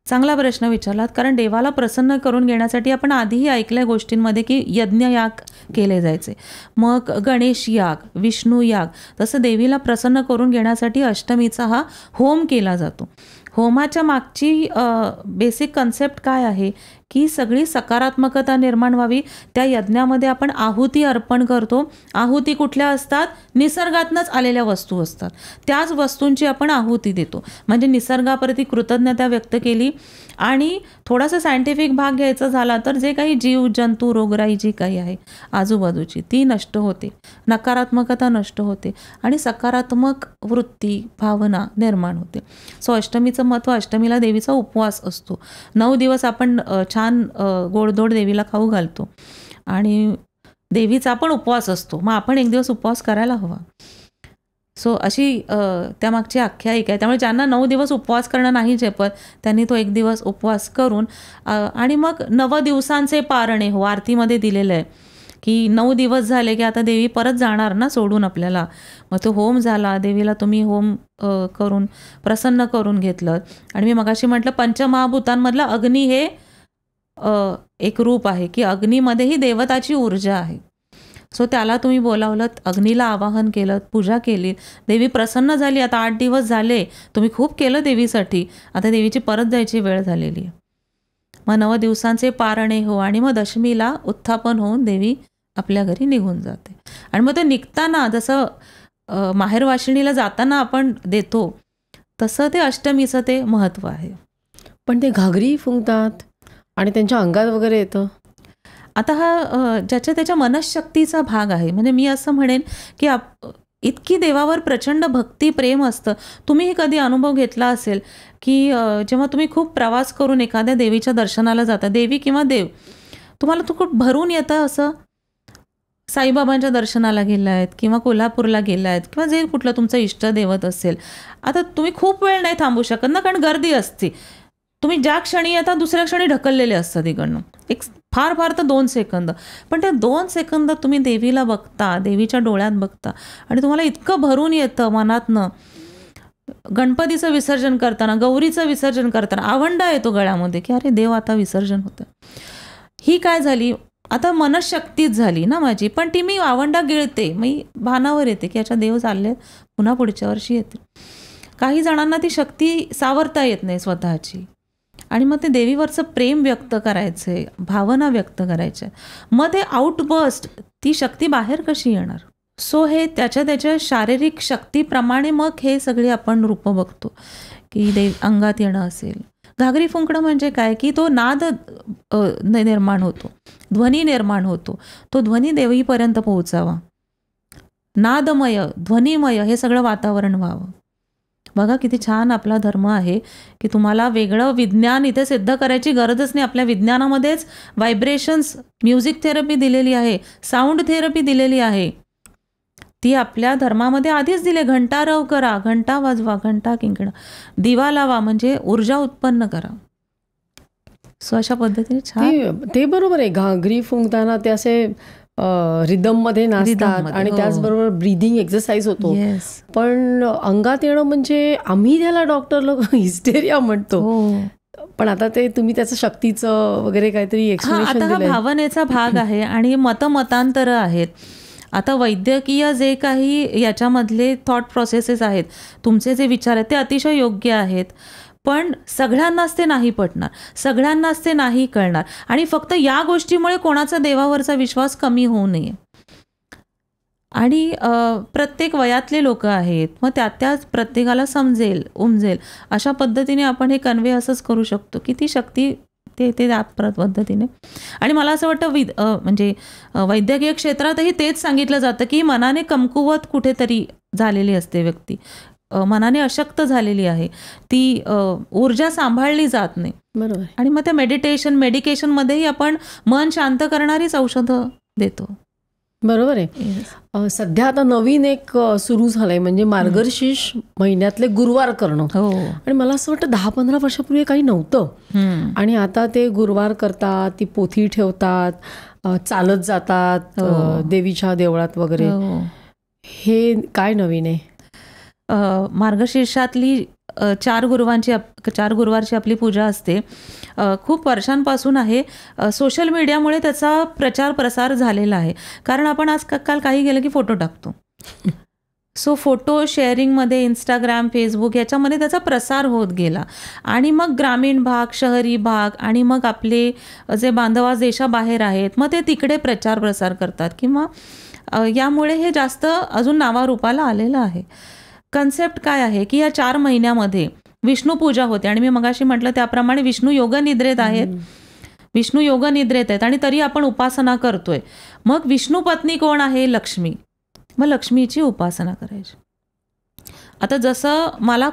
चांगला प्रश्न विचारलात, कारण देवाला प्रसन्न करून घेण्यासाठी आपण आधीही ऐकल्या गोष्टींमध्ये की यज्ञयाग केले जायचे, मग गणेश याग, विष्णू याग. तसं देवीला प्रसन्न करून घेण्यासाठी अष्टमीचा हा होम केला जातो. होमाच्या मागची बेसिक कन्सेप्ट काय आहे की सगळी सकारात्मकता निर्माण व्हावी. त्या यज्ञामध्ये आपण आहुती अर्पण करतो. आहुती कुठल्या असतात? निसर्गातनंच आलेल्या वस्तू असतात. त्याच वस्तूंची आपण आहुती देतो. म्हणजे निसर्गाप्रती कृतज्ञता व्यक्त केली. आणि थोडासा सायंटिफिक भाग घ्यायचा झाला तर जे काही जीव जंतू रोगराई जी काही आहे आजूबाजूची ती नष्ट होते, नकारात्मकता नष्ट होते आणि सकारात्मक वृत्ती भावना निर्माण होते. सो अष्टमीचं महत्त्व, अष्टमीला देवीचा उपवास असतो. 9 दिवस आपण छान गोडधोड देवीला खाऊ घालतो आणि देवीचा पण उपवास असतो. मग आपण एक दिवस उपवास करायला हवा. सो अशी त्यामागची आख्यायिका आहे. त्यामुळे ज्यांना 9 दिवस उपवास करणं नाही झेपत त्यांनी तो एक दिवस उपवास करून आणि मग 9 दिवसांचे पारणे हो आरतीमध्ये दिलेलं आहे की 9 दिवस झाले की आता देवी परत जाणार ना सोडून आपल्याला. मग तो होम झाला, देवीला तुम्ही होम करून प्रसन्न करून घेतलं. आणि मी मगाशी म्हटलं पंचमहाभूतांमधलं अग्नी हे एक रूप आहे की अग्नीमध्येही देवताची ऊर्जा आहे. सो त्याला तुम्ही बोलावलं, अग्नीला आवाहन केलं, पूजा केली, देवी प्रसन्न झाली. आता 8 दिवस झाले, तुम्ही खूप केलं देवीसाठी, आता देवीची परत जायची वेळ झालेली आहे. मग 9 दिवसांचे पारणे हो आणि मग दशमीला उत्थापन होऊन देवी आपल्या घरी निघून जाते. आणि मग ते निघताना जसं माहेरवाशिणीला जाताना आपण देतो तसं ते अष्टमीचं ते महत्त्व आहे. पण ते घागरी फुंकतात आणि त्यांच्या अंगात वगैरे येतं. आता हा ज्याच्या त्याच्या मनशक्तीचा भाग आहे. म्हणजे मी असं म्हणेन की इतकी देवावर प्रचंड भक्ती प्रेम असतं. तुम्हीही कधी अनुभव घेतला असेल की जेव्हा तुम्ही खूप प्रवास करून एखाद्या देवीच्या दर्शनाला जाता, देवी किंवा देव तुम्हाला तो खूप भरून येतं. असं साईबाबांच्या दर्शनाला गेला आहेत किंवा कोल्हापूरला गेला आहेत किंवा जे कुठलं तुमचं इष्टदैवत असेल, आता तुम्ही खूप वेळ नाही थांबू शकत ना, कारण गर्दी असते. तुम्ही ज्या क्षणी येता दुसऱ्या क्षणी ढकललेले असतात इकडनं. एक फार फार तर 2 सेकंद, पण त्या 2 सेकंदात तुम्ही देवीला बघता, देवीच्या डोळ्यात बघता आणि तुम्हाला इतकं भरून येतं मनातनं. गणपतीचं विसर्जन करताना, गौरीचं विसर्जन करताना आवंडा येतो गळ्यामध्ये की अरे देव आता विसर्जन होतं. ही काय झाली, आता मनशक्तीच झाली ना माझी, पण ती मी आवंडा गिळते, मी भानावर येते की याच्या देव चालले, पुन्हा पुढच्या वर्षी येते. काही जणांना ती शक्ती सावरता येत नाही स्वतःची आणि मग ते देवीवरचं प्रेम व्यक्त करायचंय, भावना व्यक्त करायच्या, मग ते आउटबर्स्ट, ती शक्ती बाहेर कशी येणार. सो हे त्याच्या शारीरिक शक्तीप्रमाणे मग हे सगळे आपण रूपं बघतो की अंगात येणं असेल. घागरी फुंकणं म्हणजे काय की तो नाद निर्माण होतो, ध्वनी निर्माण होतो, तो ध्वनी देवीपर्यंत पोहोचावा. नादमय, ध्वनिमय हे सगळं वातावरण व्हावं. बघा किती छान आपला धर्म आहे की तुम्हाला वेगळं विज्ञान इथे सिद्ध करायची गरजच नाही. आपल्या विज्ञानामध्येच व्हायब्रेशन्स, म्युझिक थेरपी दिलेली आहे, साऊंड थेरपी दिलेली आहे. ती आपल्या धर्मामध्ये आधीच दिले. घंटारव करा, घंटा वाजवा, घंटा किंकणं, दिवा लावा, म्हणजे ऊर्जा उत्पन्न करा. सो अशा पद्धतीने छान ते बरोबर आहे. घागरी फुंकताना ते असे रिदममध्ये नाचतात आणि त्याचबरोबर ब्रीदिंग एक्सरसाइज होतो. पण अंगात येणं म्हणजे आम्ही त्याला डॉक्टर लोक हिस्टेरिया म्हणतो. पण आता ते तुम्ही त्याचं शक्तीचं वगैरे काहीतरी एक्सप्लेनेशन दिलंय. आता हा भावनेचा भाग आहे आणि मतमतांतरं आहेत. आता वैद्यकीय जे काही याच्यामधले थॉट प्रोसेसेस आहेत, तुमचे जे विचार आहेत ते अतिशय योग्य आहेत, पण सगळ्यांनाच ते नाही पटणार, सगळ्यांनाच ते नाही कळणार. आणि फक्त या गोष्टीमुळे कोणाचा देवावरचा विश्वास कमी होऊ नये. आणि प्रत्येक वयातले लोक आहेत, मग त्याच प्रत्येकाला समजेल, उमजेल अशा पद्धतीने आपण हे कन्वे असंच करू शकतो की ती शक्ती ते त्या पद्धतीने. आणि मला असं वाटतं म्हणजे वैद्यकीय क्षेत्रातही तेच सांगितलं जातं की मनाने कमकुवत कुठेतरी झालेली असते व्यक्ती, मनाने अशक्त झालेली आहे, ती ऊर्जा सांभाळली जात नाही. बरोबर. आणि मग त्या मेडिकेशनमध्येही आपण मन शांत करणारीच औषधं देतो. बरोबर आहे. सध्या आता नवीन एक सुरू झालंय म्हणजे मार्गशीर्ष महिन्यातले गुरुवार करणं. आणि मला असं वाटतं 10-15 वर्षापूर्वी काही नव्हतं आणि आता ते गुरुवार करतात, ती पोथी ठेवतात, चालत जातात देवीच्या देवळात वगैरे. हे काय नवीन आहे? मार्गशीर्षातली 4 गुरुवारची आपली पूजा असते. खूप वर्षांपासून आहे. सोशल मीडियामुळे त्याचा प्रचार प्रसार झालेला आहे, कारण आपण आजकाल काही गेलं की फोटो टाकतो. सो फोटो शेअरिंगमध्ये इंस्टाग्राम, फेसबुक याच्यामध्ये त्याचा प्रसार होत गेला आणि मग ग्रामीण भाग, शहरी भाग आणि मग आपले जे बांधवास देशाबाहेर आहेत मग ते तिकडे प्रचार प्रसार करतात किंवा यामुळे हे जास्त अजून नावारूपाला आलेलं आहे. कन्सेप्ट काय आहे की या 4 महिन्यामध्ये विष्णू पूजा होते आणि मी मगाशी म्हटलं त्याप्रमाणे विष्णू योगनिद्रेत आहेत. विष्णू योगनिद्रेत आहेत आणि तरी आपण उपासना करतोय. मग विष्णू पत्नी कोण आहे? लक्ष्मी. मग लक्ष्मीची उपासना करायची. आता जसं मला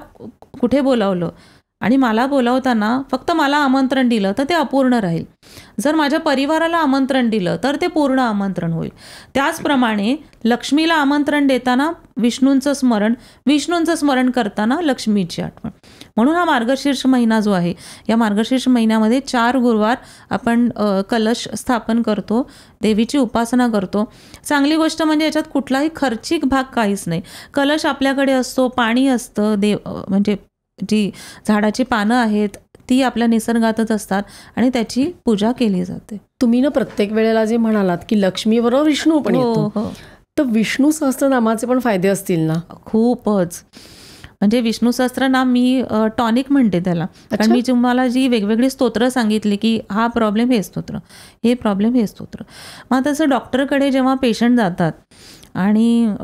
कुठे बोलावलं आणि मला बोलावताना फक्त मला आमंत्रण दिलं तर ते अपूर्ण राहील. जर माझ्या परिवाराला आमंत्रण दिलं तर ते पूर्ण आमंत्रण होईल. त्याचप्रमाणे लक्ष्मीला आमंत्रण देताना विष्णूंचं स्मरण करताना लक्ष्मीची आठवण. म्हणून हा मार्गशीर्ष महिना जो आहे या मार्गशीर्ष महिन्यामध्ये 4 गुरुवार आपण कलश स्थापन करतो, देवीची उपासना करतो. चांगली गोष्ट म्हणजे याच्यात कुठलाही खर्चिक भाग काहीच नाही. कलश आपल्याकडे असतो, पाणी असतं, म्हणजे जी झाडाची पानं आहेत ती आपल्या निसर्गातच असतात आणि त्याची पूजा केली जाते. तुम्ही ना प्रत्येक वेळेला जे म्हणालात की लक्ष्मीबरोबर विष्णू पण येतो, तर विष्णू सहस्त्रनामाचे पण फायदे असतील ना? खूपच. म्हणजे विष्णू सहस्त्रनाम मी टॉनिक म्हणते त्याला. कारण मी तुम्हाला जी वेगवेगळी स्तोत्र सांगितली की हा प्रॉब्लेम हे स्तोत्र, हे प्रॉब्लेम हे स्तोत्र. मग तसं डॉक्टरकडे जेव्हा पेशंट जातात आणि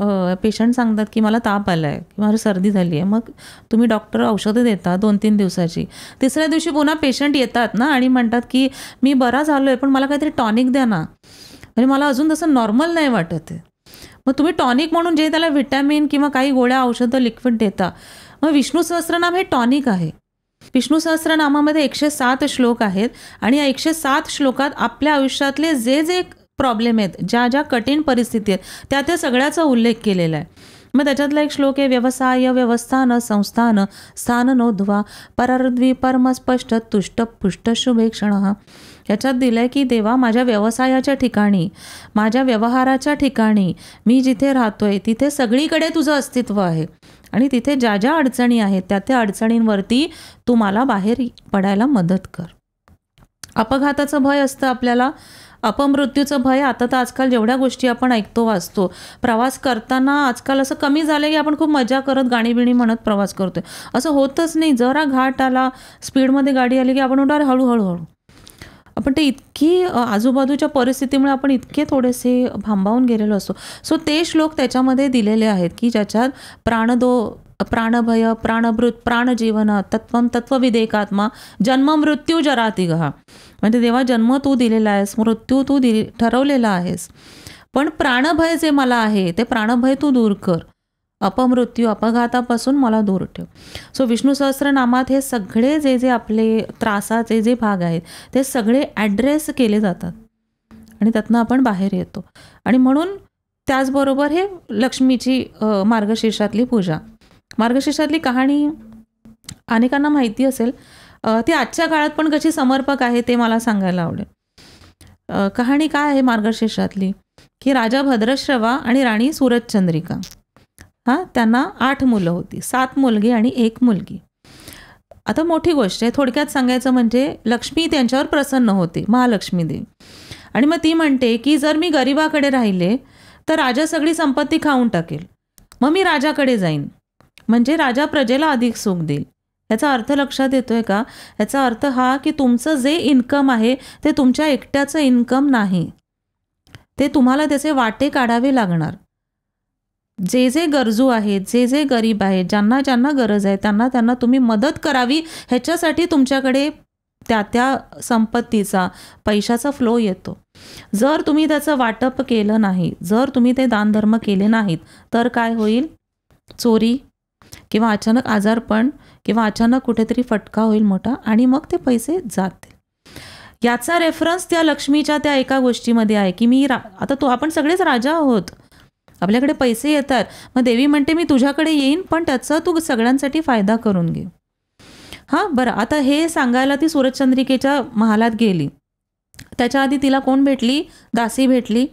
पेशंट सांगतात की मला ताप आला आहे किंवा सर्दी झाली आहे, मग तुम्ही डॉक्टर औषधं देता 2-3 दिवसाची. तिसऱ्या दिवशी पुन्हा पेशंट येतात ना आणि म्हणतात की मी बरा झालो आहे पण मला काहीतरी टॉनिक द्या ना, म्हणजे मला अजून तसं नॉर्मल नाही वाटत आहे. मग तुम्ही टॉनिक म्हणून जे त्याला व्हिटॅमिन किंवा काही गोळ्या औषधं लिक्विड देता. मग विष्णू सहस्त्रनाम हे टॉनिक आहे. विष्णू सहस्त्रनामामध्ये 107 श्लोक आहेत आणि या 107 श्लोकात आपल्या आयुष्यातले जे जे प्रॉब्लेम आहेत, ज्या ज्या कठीण परिस्थिती आहेत त्या सगळ्याचा उल्लेख केलेला आहे. मग त्याच्यातला एक श्लोक आहे व्यवसाय व्यवस्थान संस्थान स्थान नोध्वा परर्द्वी परम स्पष्ट तुष्ट पुष्ट शुभेक्षण. याच्यात दिलं आहे की देवा माझ्या व्यवसायाच्या ठिकाणी, माझ्या व्यवहाराच्या ठिकाणी, मी जिथे राहतोय तिथे सगळीकडे तुझं अस्तित्व आहे आणि तिथे ज्या ज्या अडचणी आहेत त्या अडचणींवरती तू मला बाहेर पडायला मदत कर. अपघाताचं भय असतं आपल्याला, अपमृत्यूचं भय. आता तर आजकाल जेवढ्या गोष्टी आपण ऐकतो वाचतो, प्रवास करताना आजकाल असं कमी झालं की आपण खूप मजा करत गाणी बिणी म्हणत प्रवास करतोय. असं होतच नाही. जरा घाट आला, स्पीडमध्ये गाडी आली की आपण म्हणतो अरे हळूहळू. आपण ते इतकी आजूबाजूच्या परिस्थितीमुळे आपण इतके थोडेसे भांबावून गेलेलो असतो. सो ते श्लोक त्याच्यामध्ये दिलेले आहेत की ज्याच्यात प्राणभय प्राणभृत प्राणजीवन तत्वम तत्वविदेकात्मा जन्म मृत्यू जरातिगः. म्हणजे देवा जन्म तू दिलेला आहेस, मृत्यू तू ठरवलेला आहेस, पण प्राणभय जे मला आहे ते प्राणभय तू दूर कर. अपमृत्यू अपघातापासून मला दूर ठेव. सो विष्णू सहस्त्रनामात हे सगळे जे जे आपले त्रासाचे जे भाग आहेत ते सगळे ॲड्रेस केले जातात आणि त्यातनं आपण बाहेर येतो. आणि म्हणून त्याचबरोबर हे लक्ष्मीची मार्गशीर्षातली पूजा. मार्गशीर्षातली कहाणी अनेकांना माहिती असेल, ती आजच्या काळात पण कशी समर्पक आहे ते मला सांगायला आवडेल. कहाणी काय आहे मार्गशीर्षातली की राजा भद्रश्रवा आणि राणी सूरजचंद्रिका, त्यांना 8 मुलं होती, 7 मुलगे आणि 1 मुलगी. आता मोठी गोष्ट आहे, थोडक्यात सांगायचं म्हणजे लक्ष्मी त्यांच्यावर प्रसन्न होते, महालक्ष्मी देवी. आणि मग ती म्हणते की जर मी गरिबाकडे राहिले तर राजा सगळी संपत्ती खाऊन टाकेल, मग मी राजाकडे जाईन, म्हणजे राजा प्रजेला अधिक सुख देईल. याचा अर्थ लक्षात येतोय का? याचा अर्थ हा की तुमचं जे इन्कम आहे ते तुमच्या एकट्याचं इन्कम नाही, ते तुम्हाला त्याचे वाटे काढावे लागणार. जे जे गरजू आहेत, जे जे गरीब आहेत, ज्यांना ज्यांना गरज आहे त्यांना तुम्ही मदत करावी, ह्याच्यासाठी तुमच्याकडे त्या संपत्तीचा पैशाचा फ्लो येतो. जर तुम्ही त्याचं वाटप केलं नाही, जर तुम्ही ते दानधर्म केले नाहीत तर काय होईल? चोरी किंवा अचानक आजारपण किंवा अचानक कुठेतरी फटका होईल मोठा आणि मग ते पैसे जातील. याचा रेफरन्स त्या लक्ष्मीच्या त्या एका गोष्टीमध्ये आहे की आता आपण सगळेच राजा आहोत, आपल्याकडे पैसे येतात, मग देवी म्हणते मी तुझ्याकडे येईन पण त्याचा तू सगळ्यांसाठी फायदा करून घे. बरं, आता हे सांगायला ती सूरजचंद्रिकेच्या महालात गेली. त्याच्या आधी तिला कोण भेटली? दासी भेटली.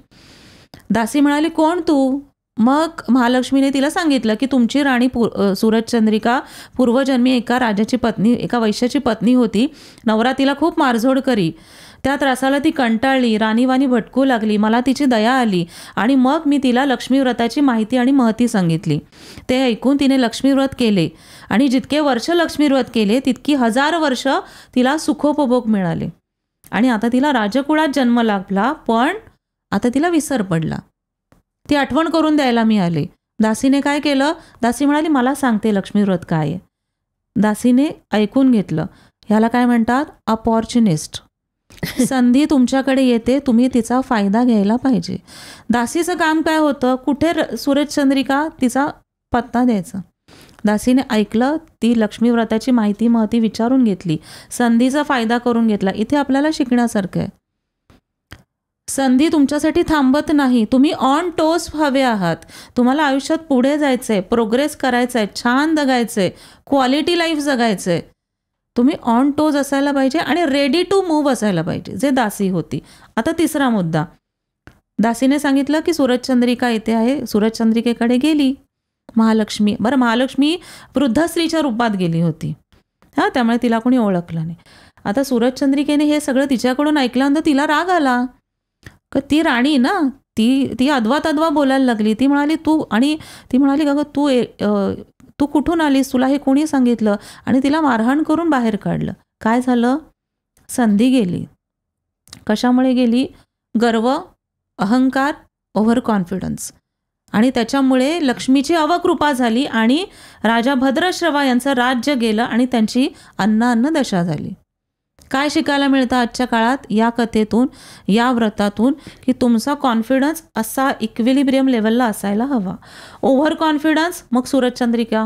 दासी म्हणाली कोण तू? मग महालक्ष्मीने तिला सांगितलं की तुमची राणी सूरजचंद्रिका पूर्वजन्मी एका राजाची पत्नी, एका वैश्याची पत्नी होती. नवरा तिला खूप मारझोड करी, त्या त्रासाला ती कंटाळली, राणीवाणी भटकू लागली. मला तिची दया आली आणि मग मी तिला लक्ष्मीव्रताची माहिती आणि महती सांगितली. ते ऐकून तिने लक्ष्मीव्रत केले आणि जितके वर्ष लक्ष्मीव्रत केले तितकी 1000 वर्ष तिला सुखोपभोग मिळाले आणि आता तिला राजकुळात जन्म लागला, पण आता तिला विसर पडला. ती आठवण करून द्यायला मी आले. दासीने काय केलं? दासी म्हणाली, मला सांगते लक्ष्मीव्रत काय आहे. दासीने ऐकून घेतलं. ह्याला काय म्हणतात? अपॉर्च्युनिस्ट. संधी तुमच्याकडे येते, तुम्ही तिचा फायदा घ्यायला पाहिजे. दासीचं काम काय होतं? कुठे सूरजचंद्रिका, तिचा पत्ता द्यायचा. दासीने ऐकलं, ती लक्ष्मीव्रताची माहिती महती विचारून घेतली, संधीचा फायदा करून घेतला. इथे आपल्याला शिकण्यासारखं आहे. संधी तुमच्यासाठी थांबत नाही. तुम्ही ऑन टोस हवे आहात. तुम्हाला आयुष्यात पुढे जायचंय, प्रोग्रेस करायचंय, छान जगायचंय, क्वालिटी लाईफ जगायचंय. तुम्ही ऑन टोज असायला पाहिजे आणि रेडी टू मूव्ह असायला पाहिजे, जे दासी होती. आता तिसरा मुद्दा, दासीने सांगितलं की सूरजचंद्रिका येते आहे. सूरजचंद्रिकेकडे गेली महालक्ष्मी. बरं, महालक्ष्मी वृद्ध स्त्रीच्या रूपात गेली होती, हां, त्यामुळे तिला कोणी ओळखलं नाही. आता सूरजचंद्रिकेने हे सगळं तिच्याकडून ऐकल्यानंतर तिला राग आला. ती राणी ना, ती अद्वा बोलायला लागली. ती म्हणाली ती म्हणाली गं तू कुठून आलीस, तुला हे कोणी सांगितलं? आणि तिला मारहाण करून बाहेर काढलं. काय झालं? संधी गेली. कशामुळे गेली? गर्व, अहंकार, ओव्हर कॉन्फिडन्स. आणि त्याच्यामुळे लक्ष्मीची अवकृपा झाली आणि राजा भद्रश्रवा यांचं राज्य गेलं आणि त्यांची अन्न दशा झाली. काय शिकायला मिळतं आजच्या काळात या कथेतून, या व्रतातून? की तुमचा कॉन्फिडन्स असा इक्विलिब्रियम लेवलला असायला हवा. ओव्हर कॉन्फिडन्स, मग सूरजचंद्रिका.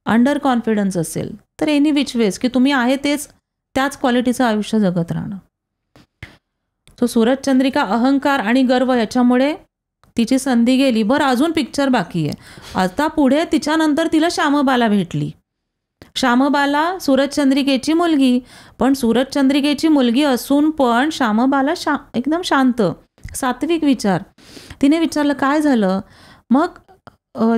अंडर कॉन्फिडन्स असेल तर एनी विच वेज की तुम्ही आहे त्याच क्वालिटीचं आयुष्य जगत राहणं. सो सूरजचंद्रिका अहंकार आणि गर्व याच्यामुळे तिची संधी गेली. बरं, अजून पिक्चर बाकी आहे. आता पुढे तिच्यानंतर तिला श्यामबाला भेटली. श्यामबाला सूरजचंद्रिकेची मुलगी, पण सूरजचंद्रिकेची मुलगी असून पण श्यामबाला एकदम शांत, सात्विक विचार. तिने विचारलं काय झालं? मग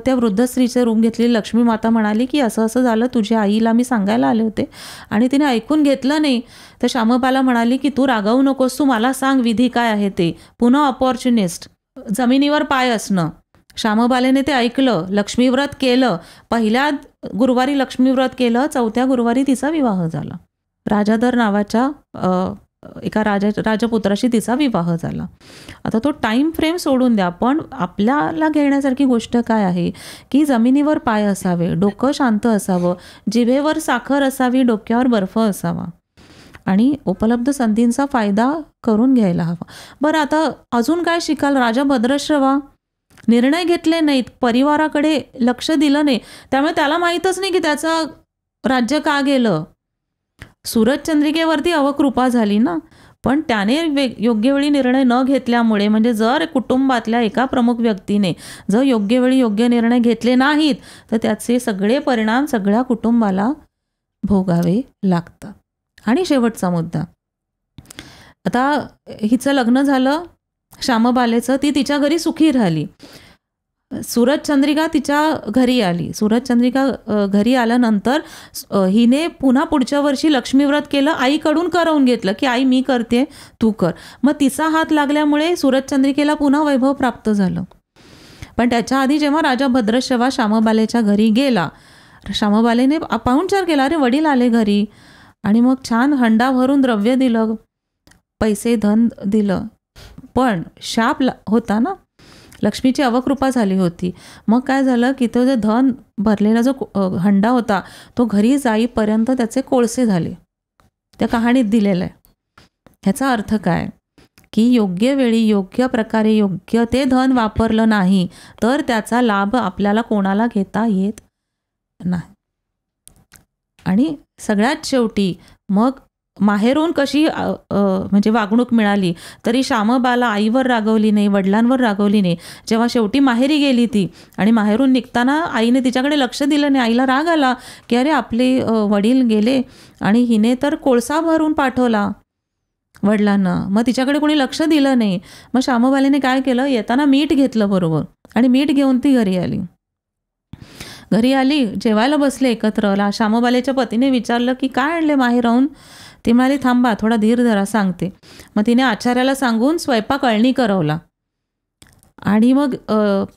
त्या वृद्ध स्त्रीचे रूप घेतलेली लक्ष्मी माता म्हणाली की असं असं झालं, तुझ्या आईला मी सांगायला आले होते आणि तिने ऐकून घेतलं नाही. तर श्यामबाला म्हणाली की तू रागावू नकोस, तू मला सांग विधी काय आहे ते. पुन्हा अपॉर्च्युनिस्ट, जमिनीवर पाय असणं. श्यामबालेने ते ऐकलं, लक्ष्मीव्रत केलं. पहिल्या गुरुवारी लक्ष्मीव्रत केलं, 4थ्या गुरुवारी तिचा विवाह झाला. राजाधर नावाच्या एका राजपुत्राशी तिचा विवाह झाला. आता तो टाईम फ्रेम सोडून द्या, पण आपल्याला घेण्यासारखी गोष्ट काय आहे की जमिनीवर पाय असावे, डोकं शांत असावं, जिभेवर साखर असावी, डोक्यावर बर्फ असावा आणि उपलब्ध संधींचा फायदा करून घ्यायला हवा. बरं, आता अजून काय शिकाल? राजा भद्रश्रवा निर्णय घेतले नाहीत, परिवाराकडे लक्ष दिलं नाही, त्यामुळे त्याला माहीतच नाही की त्याचं राज्य का गेलं. सूरजचंद्रिकेवरती अवकृपा झाली ना, पण त्याने योग्य वेळी निर्णय न घेतल्यामुळे, म्हणजे जर कुटुंबातल्या एका प्रमुख व्यक्तीने जर योग्य वेळी योग्य निर्णय घेतले नाहीत तर त्याचे सगळे परिणाम सगळ्या कुटुंबाला भोगावे लागतात. आणि शेवटचा मुद्दा, आता हिचं लग्न झालं श्यामबालेचं, ती तिच्या घरी सुखी राहिली. सूरजचंद्रिका तिच्या घरी आली. सूरजचंद्रिका घरी आल्यानंतर हिने पुन्हा पुढच्या वर्षी लक्ष्मीव्रत केलं, आईकडून करवून घेतलं की आई मी करते, तू कर. मग तिचा हात लागल्यामुळे सूरजचंद्रिकेला पुन्हा वैभव प्राप्त झालं. पण त्याच्या आधी जेव्हा राजा भद्रश्रवा श्यामबालेच्या घरी गेला, श्यामबालेने पाहुणचार केला, अरे वडील आले घरी, आणि मग छान हंडा भरून द्रव्य दिलं, पैसे धन दिलं. पण शाप होता ना, लक्ष्मीची अवकृपा झाली होती. मग काय झालं की तो जे धन भरलेला जो हंडा होता तो घरी जाईपर्यंत त्याचे कोळसे झाले. त्या कहाणीत दिलेलं आहे. ह्याचा अर्थ काय की योग्य वेळी योग्य प्रकारे योग्य ते धन वापरलं नाही तर त्याचा लाभ आपल्याला कोणाला घेता येत नाही. आणि सगळ्यात शेवटी मग माहेरून कशी म्हणजे वागणूक मिळाली तरी श्यामबाला आईवर रागवली नाही, वडिलांवर रागवली नाही. जेव्हा शेवटी माहेरी गेली ती आणि माहेरून निघताना आईने तिच्याकडे लक्ष दिलं नाही, आईला राग आला की अरे आपले वडील गेले आणि हिने तर कोळसा भरून पाठवला वडिलांना, मग तिच्याकडे कोणी लक्ष दिलं नाही. मग श्यामबालेने काय केलं, येताना मीठ घेतलं बरोबर आणि मीठ घेऊन ती घरी आली, जेवायला बसले एकत्र. श्यामबालेच्या पतीने विचारलं की काय आणले माहेराहून? ती म्हणाली थांबा थोडा धीर धरा सांगते. मग तिने आचार्याला सांगून स्वयंपाक अळणी करवला आणि मग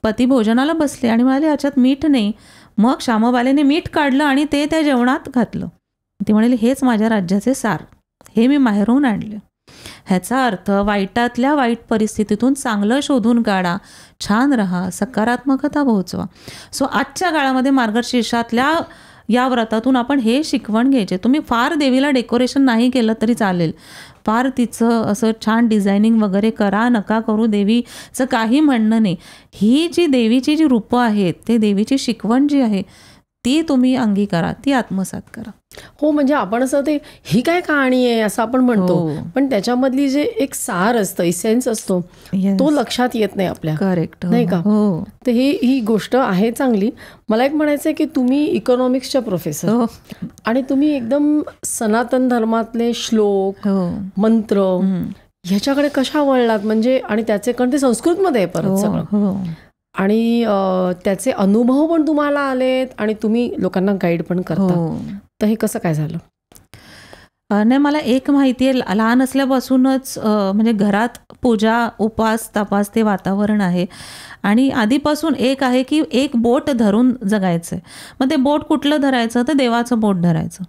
पती भोजनाला बसले आणि म्हणाले याच्यात मीठ नाही. मग श्यामबालेने मीठ काढलं आणि ते त्या जेवणात घातलं. ती म्हणाली हेच माझ्या राज्याचे सार, हे मी माहेरहून आणले. ह्याचा अर्थ वाईटातल्या वाईट परिस्थितीतून चांगलं शोधून काढा, छान राहा, सकारात्मकता पोहोचवा. सो आजच्या काळामध्ये मार्गशीर्षातल्या या व्रतातून आपण हे शिकवण घ्यायचे. तुम्ही फार देवीला डेकोरेशन नाही केलं तरी चालेल, फार तिचं असं छान डिझायनिंग वगैरे करा नका करू, देवीचं काही म्हणणं नाही. ही जी देवीची जी रूपं आहेत, ते देवीची शिकवण जी आहे ती तुम्ही अंगीकारा, ती आत्मसात करा. हो, म्हणजे आपण असं ते ही काय कहाणी आहे असं आपण म्हणतो, पण त्याच्यामधली जे एक सार असतं, इसेन्स असतो, तो लक्षात येत नाही आपल्या. करेक्ट, नाही का? तर ही गोष्ट आहे चांगली. मला एक म्हणायचं आहे की तुम्ही इकॉनॉमिक्सच्या प्रोफेसर आणि तुम्ही एकदम सनातन धर्मातले श्लोक, मंत्र ह्याच्याकडे कशा वळलात? म्हणजे आणि त्याचे कारण ते संस्कृतमध्ये आहे परत सगळं, आणि त्याचे अनुभव पण तुम्हाला आलेत आणि तुम्ही लोकांना गाईड पण करता. तर हे कसं काय झालं? नाही, मला एक माहिती आहे, लहान असल्यापासूनच म्हणजे घरात पूजा, उपास, तपास ते वातावरण आहे आणि आधीपासून एक आहे की एक बोट धरून जगायचं आहे. मग ते बोट कुठलं धरायचं? तर देवाचं बोट धरायचं.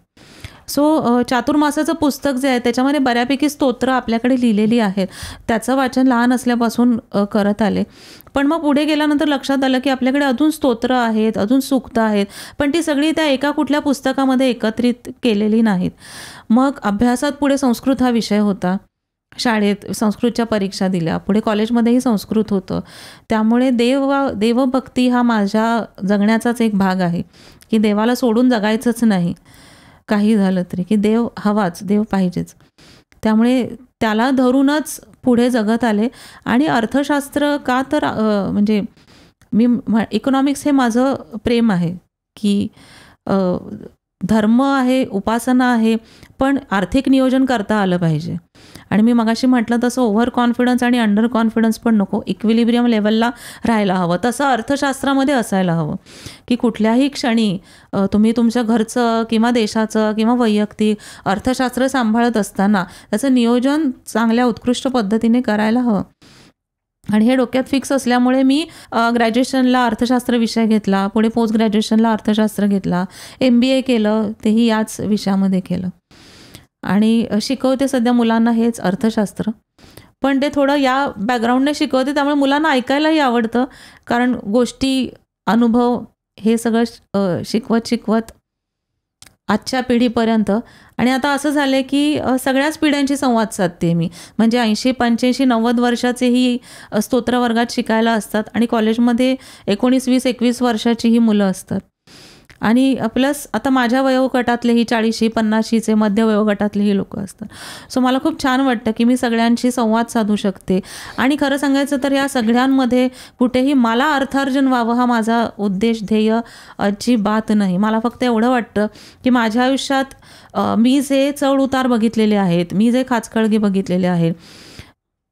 सो चातुर्मासाचं पुस्तक जे आहे त्याच्यामध्ये बऱ्यापैकी स्तोत्र आपल्याकडे लिहिलेली आहेत, त्याचं वाचन लहान असल्यापासून करत आले. पण मग पुढे गेल्यानंतर लक्षात आलं की आपल्याकडे अजून स्तोत्र आहेत, अजून सूक्त आहेत, पण ती सगळी त्या एका कुठल्या पुस्तकामध्ये एकत्रित केलेली नाहीत. मग अभ्यासात पुढे संस्कृत हा विषय होता, शाळेत संस्कृतच्या परीक्षा दिल्या, पुढे कॉलेजमध्येही संस्कृत होतं. त्यामुळे देवभक्ती हा माझ्या जगण्याचाच एक भाग आहे की देवाला सोडून जगायचंच नाही, काही झालं तरी, की देव हवाच, देव पाहिजेच. त्यामुळे त्याला धरूनच पुढे जगत आले. आणि अर्थशास्त्र का तर म्हणजे इकॉनॉमिक्स हे माझं प्रेम आहे की धर्म आहे, उपासना आहे, पण आर्थिक नियोजन करता आलं पाहिजे. आणि मी मगाशी म्हटलं तसं ओव्हर कॉन्फिडन्स आणि अंडर कॉन्फिडन्स पण नको, इक्विलिब्रियम लेवलला राहायला हवं. तसं अर्थशास्त्रामध्ये असायला हवं की कुठल्याही क्षणी तुम्ही तुमच्या घरचं किंवा देशाचं किंवा वैयक्तिक अर्थशास्त्र सांभाळत असताना त्याचं नियोजन चांगल्या उत्कृष्ट पद्धतीने करायला हवं. आणि हे डोक्यात फिक्स असल्यामुळे मी ग्रॅज्युएशनला अर्थशास्त्र विषय घेतला, पुढे पोस्ट ग्रॅज्युएशनला अर्थशास्त्र घेतला, MBA केलं, तेही याच विषयामध्ये केलं आणि शिकवते सध्या मुलांना हेच अर्थशास्त्र. पण ते थोडं या बॅकग्राऊंडने शिकवते, त्यामुळे मुलांना ऐकायलाही आवडतं, कारण गोष्टी, अनुभव हे सगळं शिकवत आजच्या पिढीपर्यंत. आणि आता असं झालं आहे की सगळ्याच पिढ्यांशी संवाद साधते मी. म्हणजे 80, 85, 90 वर्षाचेही स्तोत्र वर्गात शिकायला असतात आणि कॉलेजमध्ये 19, 20, 21 वर्षाचीही मुलं असतात. आणि प्लस आता माझ्या वयोगटातलेही 40, 50चे मध्य वयोगटातलेही लोक असतात. सो मला खूप छान वाटतं की मी सगळ्यांशी संवाद साधू शकते. आणि खरं सांगायचं तर या सगळ्यांमध्ये कुठेही मला अर्थार्जन व्हावं हा माझा उद्देश, ध्येय अजिबात नाही. मला फक्त एवढं वाटतं की माझ्या आयुष्यात मी जे चढ उतार बघितलेले आहेत, मी जे खाचखळगे बघितलेले आहेत,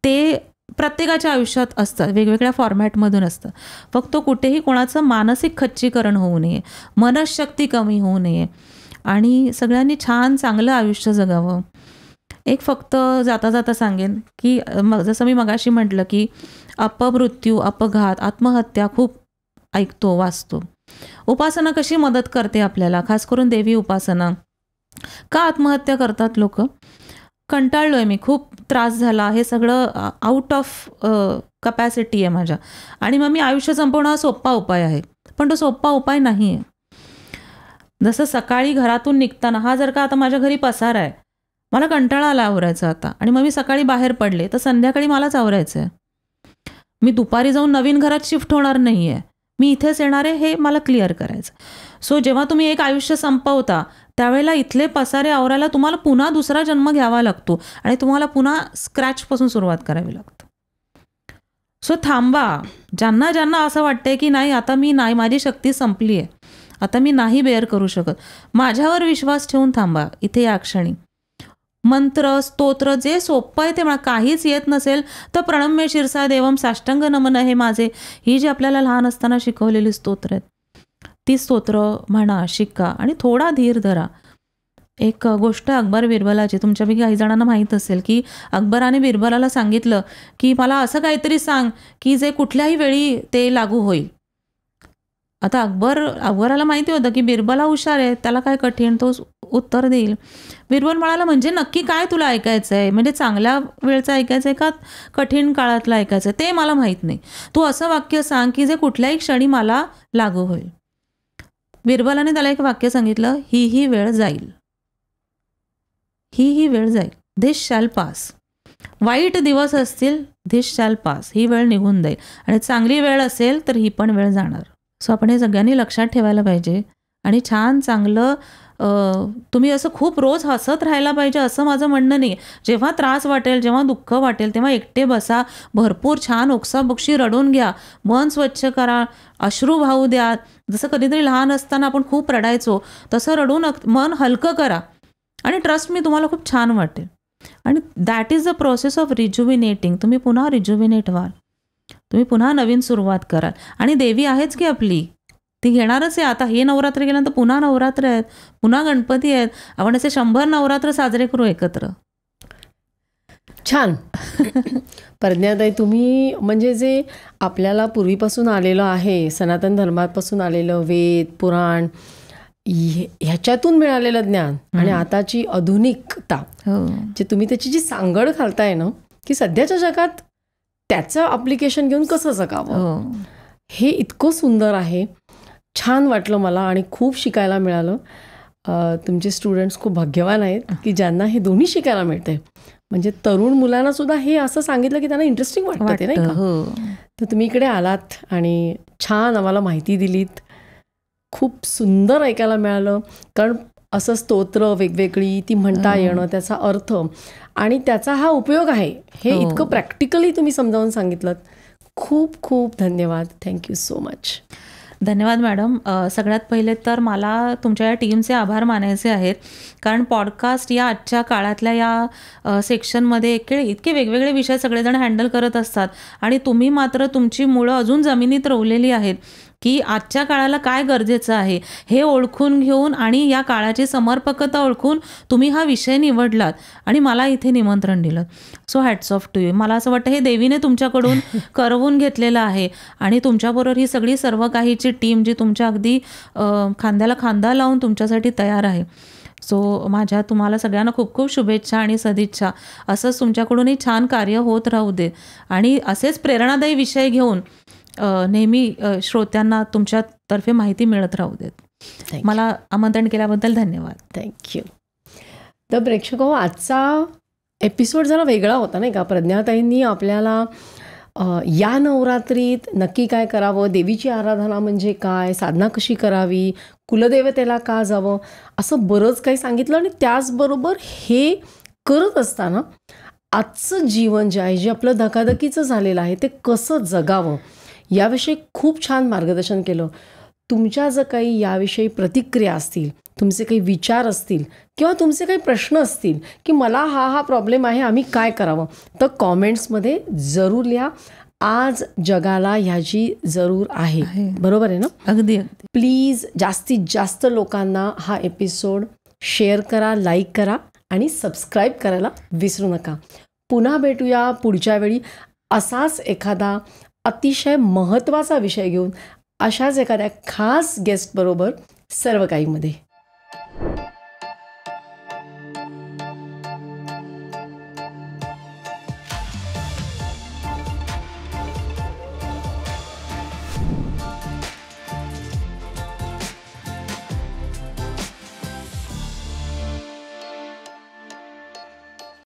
ते प्रत्येकाच्या आयुष्यात असतात, वेगवेगळ्या फॉर्मॅटमधून असतं. फक्त कुठेही कोणाचं मानसिक खच्चीकरण होऊ नये, मनशक्ती कमी होऊ नये आणि सगळ्यांनी छान चांगलं आयुष्य जगावं. एक फक्त जाता जाता सांगेन की जसं मी मगाशी म्हटलं की अपमृत्यू, अपघात, आत्महत्या खूप ऐकतो, वाचतो. उपासना कशी मदत करते आपल्याला, खास करून देवी उपासना. का आत्महत्या करतात लोक? कंटाळलो आहे मी, खूप त्रास झाला, हे सगळं आउट ऑफ कपॅसिटी आहे माझ्या, आणि मग मी आयुष्य संपवणं हा सोपा उपाय आहे. पण तो सोपा उपाय नाही आहे. जसं सकाळी घरातून निघताना, हा जर का आता माझ्या घरी पसारा आहे, मला कंटाळा आला आवरायचा आता, आणि मग मी सकाळी बाहेर पडले तर संध्याकाळी मलाच आवरायचं आहे. मी दुपारी जाऊन नवीन घरात शिफ्ट होणार नाही आहे, मी इथेच येणार आहे, हे मला क्लिअर करायचं. सो जेव्हा तुम्ही एक आयुष्य संपवता त्यावेळेला इथले पसारे आवरायला तुम्हाला पुन्हा दुसरा जन्म घ्यावा लागतो आणि तुम्हाला पुन्हा स्क्रॅचपासून सुरुवात करावी लागते. सो थांबा. ज्यांना ज्यांना असं वाटतंय की नाही आता मी नाही, माझी शक्ती संपली आहे, आता मी नाही बेअर करू शकत, माझ्यावर विश्वास ठेवून थांबा इथे या क्षणी. मंत्र, स्तोत्र जे सोपं आहे ते मला काहीच येत नसेल तर प्रणम्य शिरसा देवम, साष्टांग नमन हे माझे, ही जी आपल्याला लहान असताना शिकवलेली स्तोत्र आहेत ती स्तोत्र म्हणा, शिका आणि थोडा धीर धरा. एक गोष्ट अकबर बिरबलाची तुमच्यापैकी काही जणांना माहीत असेल की अकबराने बिरबलाला सांगितलं की मला असं काहीतरी सांग की जे कुठल्याही वेळी ते लागू होईल. आता अकबराला माहिती होतं की बिरबला हुशार आहे, त्याला काय कठीण, तो उत्तर देईल. बिरबल म्हणाला म्हणजे नक्की काय तुला ऐकायचं आहे, म्हणजे चांगल्या वेळचं ऐकायचं आहे का कठीण काळातलं ऐकायचं आहे ते मला माहीत नाही, तू असं वाक्य सांग की जे कुठल्याही क्षणी मला लागू होईल. बिरबलाने त्याला एक वाक्य सांगितलं, ही वेळ जाईल, ही वेळ जाईल, धिस शॅल पास. वाईट दिवस असतील, धिस शॅल पास, ही वेळ निघून जाईल, आणि चांगली वेळ असेल तर ही पण वेळ जाणार. सो आपण हे सगळ्यांनी लक्षात ठेवायला पाहिजे आणि छान चांगलं तुम्ही असं खूप रोज हसत राहायला पाहिजे असं माझं म्हणणं नाही. जेव्हा त्रास वाटेल, जेव्हा दुःख वाटेल तेव्हा एकटे बसा, भरपूर छान ओक्साबोक्षी रडून घ्या, मन स्वच्छ करा, अश्रू वाहू द्या. जसं कधीतरी लहान असताना आपण खूप रडायचो तसं रडून मन हलकं करा आणि ट्रस्ट मी तुम्हाला खूप छान वाटेल. आणि that is the process of rejuvenating. तुम्ही पुन्हा रिज्युविनेट व्हाल, तुम्ही पुन्हा नवीन सुरुवात कराल. आणि देवी आहेच की आपली, ती घेणारच आहे. आता हे नवरात्र गेल्यानंतर पुन्हा नवरात्र आहेत, पुन्हा गणपती आहेत, आपण असे 100 नवरात्र साजरे करू एकत्र. छान. प्रज्ञाताई, तुम्ही म्हणजे जे आपल्याला पूर्वीपासून आलेलं आहे, सनातन धर्मापासून आलेलं वेद पुराण, ह्याच्यातून मिळालेलं ज्ञान आणि आताची आधुनिकता, जे तुम्ही त्याची जी सांगड घालताय ना, की सध्याच्या जगात त्याचं ॲप्लिकेशन घेऊन कसं जगावं, हे इतकं सुंदर आहे. छान वाटलं मला आणि खूप शिकायला मिळालं. तुमचे स्टुडंट्स खूप भाग्यवान आहेत की ज्यांना हे दोन्ही शिकायला मिळते. म्हणजे तरुण मुलांना सुद्धा हे असं सांगितलं की त्यांना इंटरेस्टिंग वाटतं ते, नाही का? तर तुम्ही इकडे आलात आणि छान आम्हाला माहिती दिलीत. खूप सुंदर ऐकायला मिळालं. कारण असं स्तोत्र वेगवेगळी ती म्हणता येणं, त्याचा अर्थ आणि त्याचा हा उपयोग आहे, हे इतकं प्रॅक्टिकली तुम्ही समजावून सांगितलं. खूप खूप धन्यवाद. Thank you so much. धन्यवाद मॅडम. सगळ्यात पहिले तर मला तुमच्या या टीमचे आभार मानायचे आहेत, कारण पॉडकास्ट या आजच्या काळातल्या या सेक्शनमध्ये इतके वेगवेगळे विषय सगळेजण हँडल करत असतात आणि तुम्ही मात्र तुमची मुळं अजून जमिनीत रोवलेली आहेत की आजच्या काळाला काय गरजेचं आहे हे ओळखून घेऊन आणि या काळाची समर्पकता ओळखून तुम्ही हा विषय निवडलात आणि मला इथे निमंत्रण दिलं. So hats off to you. मला असं वाटतं हे देवीने तुमच्याकडून करवून घेतलेलं आहे आणि तुमच्याबरोबर ही सगळी सर्व काहीची टीम जी तुमच्या अगदी खांद्याला खांदा लावून तुमच्यासाठी तयार आहे. सो माझ्या तुम्हाला सगळ्यांना खूप खूप शुभेच्छा आणि सदिच्छा. असंच तुमच्याकडूनही छान कार्य होत राहू दे आणि असेच प्रेरणादायी विषय घेऊन नेहमी श्रोत्यांना तुमच्यातर्फे माहिती मिळत राहू देत. मला आमंत्रण केल्याबद्दल धन्यवाद. थँक्यू. तर प्रेक्षक हो, आजचा एपिसोड जरा वेगळा होता, नाही का? प्रज्ञाताईंनी आपल्याला या नवरात्रीत नक्की काय करावं, देवीची आराधना म्हणजे काय, साधना कशी करावी, कुलदेवतेला का जावं, असं बरंच काही सांगितलं. आणि त्याचबरोबर हे करत असताना आजचं जीवन जे आहे, जे आपलं धकाधकीचं झालेलं आहे, ते कसं जगावं याविषयी खूप छान मार्गदर्शन केलं. तुमच्या जर काही याविषयी प्रतिक्रिया असतील, तुमचे काही विचार असतील किंवा तुमचे काही प्रश्न असतील की मला हा प्रॉब्लेम आहे, आम्ही काय करावं, तर कॉमेंट्समध्ये जरूर लिहा. आज जगाला ह्याची जरूर आहे. बरोबर आहे ना? अगदी. प्लीज जास्तीत जास्त लोकांना हा एपिसोड शेअर करा, लाईक करा आणि सबस्क्राईब करायला विसरू नका. पुन्हा भेटूया पुढच्या वेळी असाच एखादा अतिशय महत्त्वाचा विषय घेऊन, अशाच एखाद्या खास गेस्टबरोबर सर्व काहीमध्ये.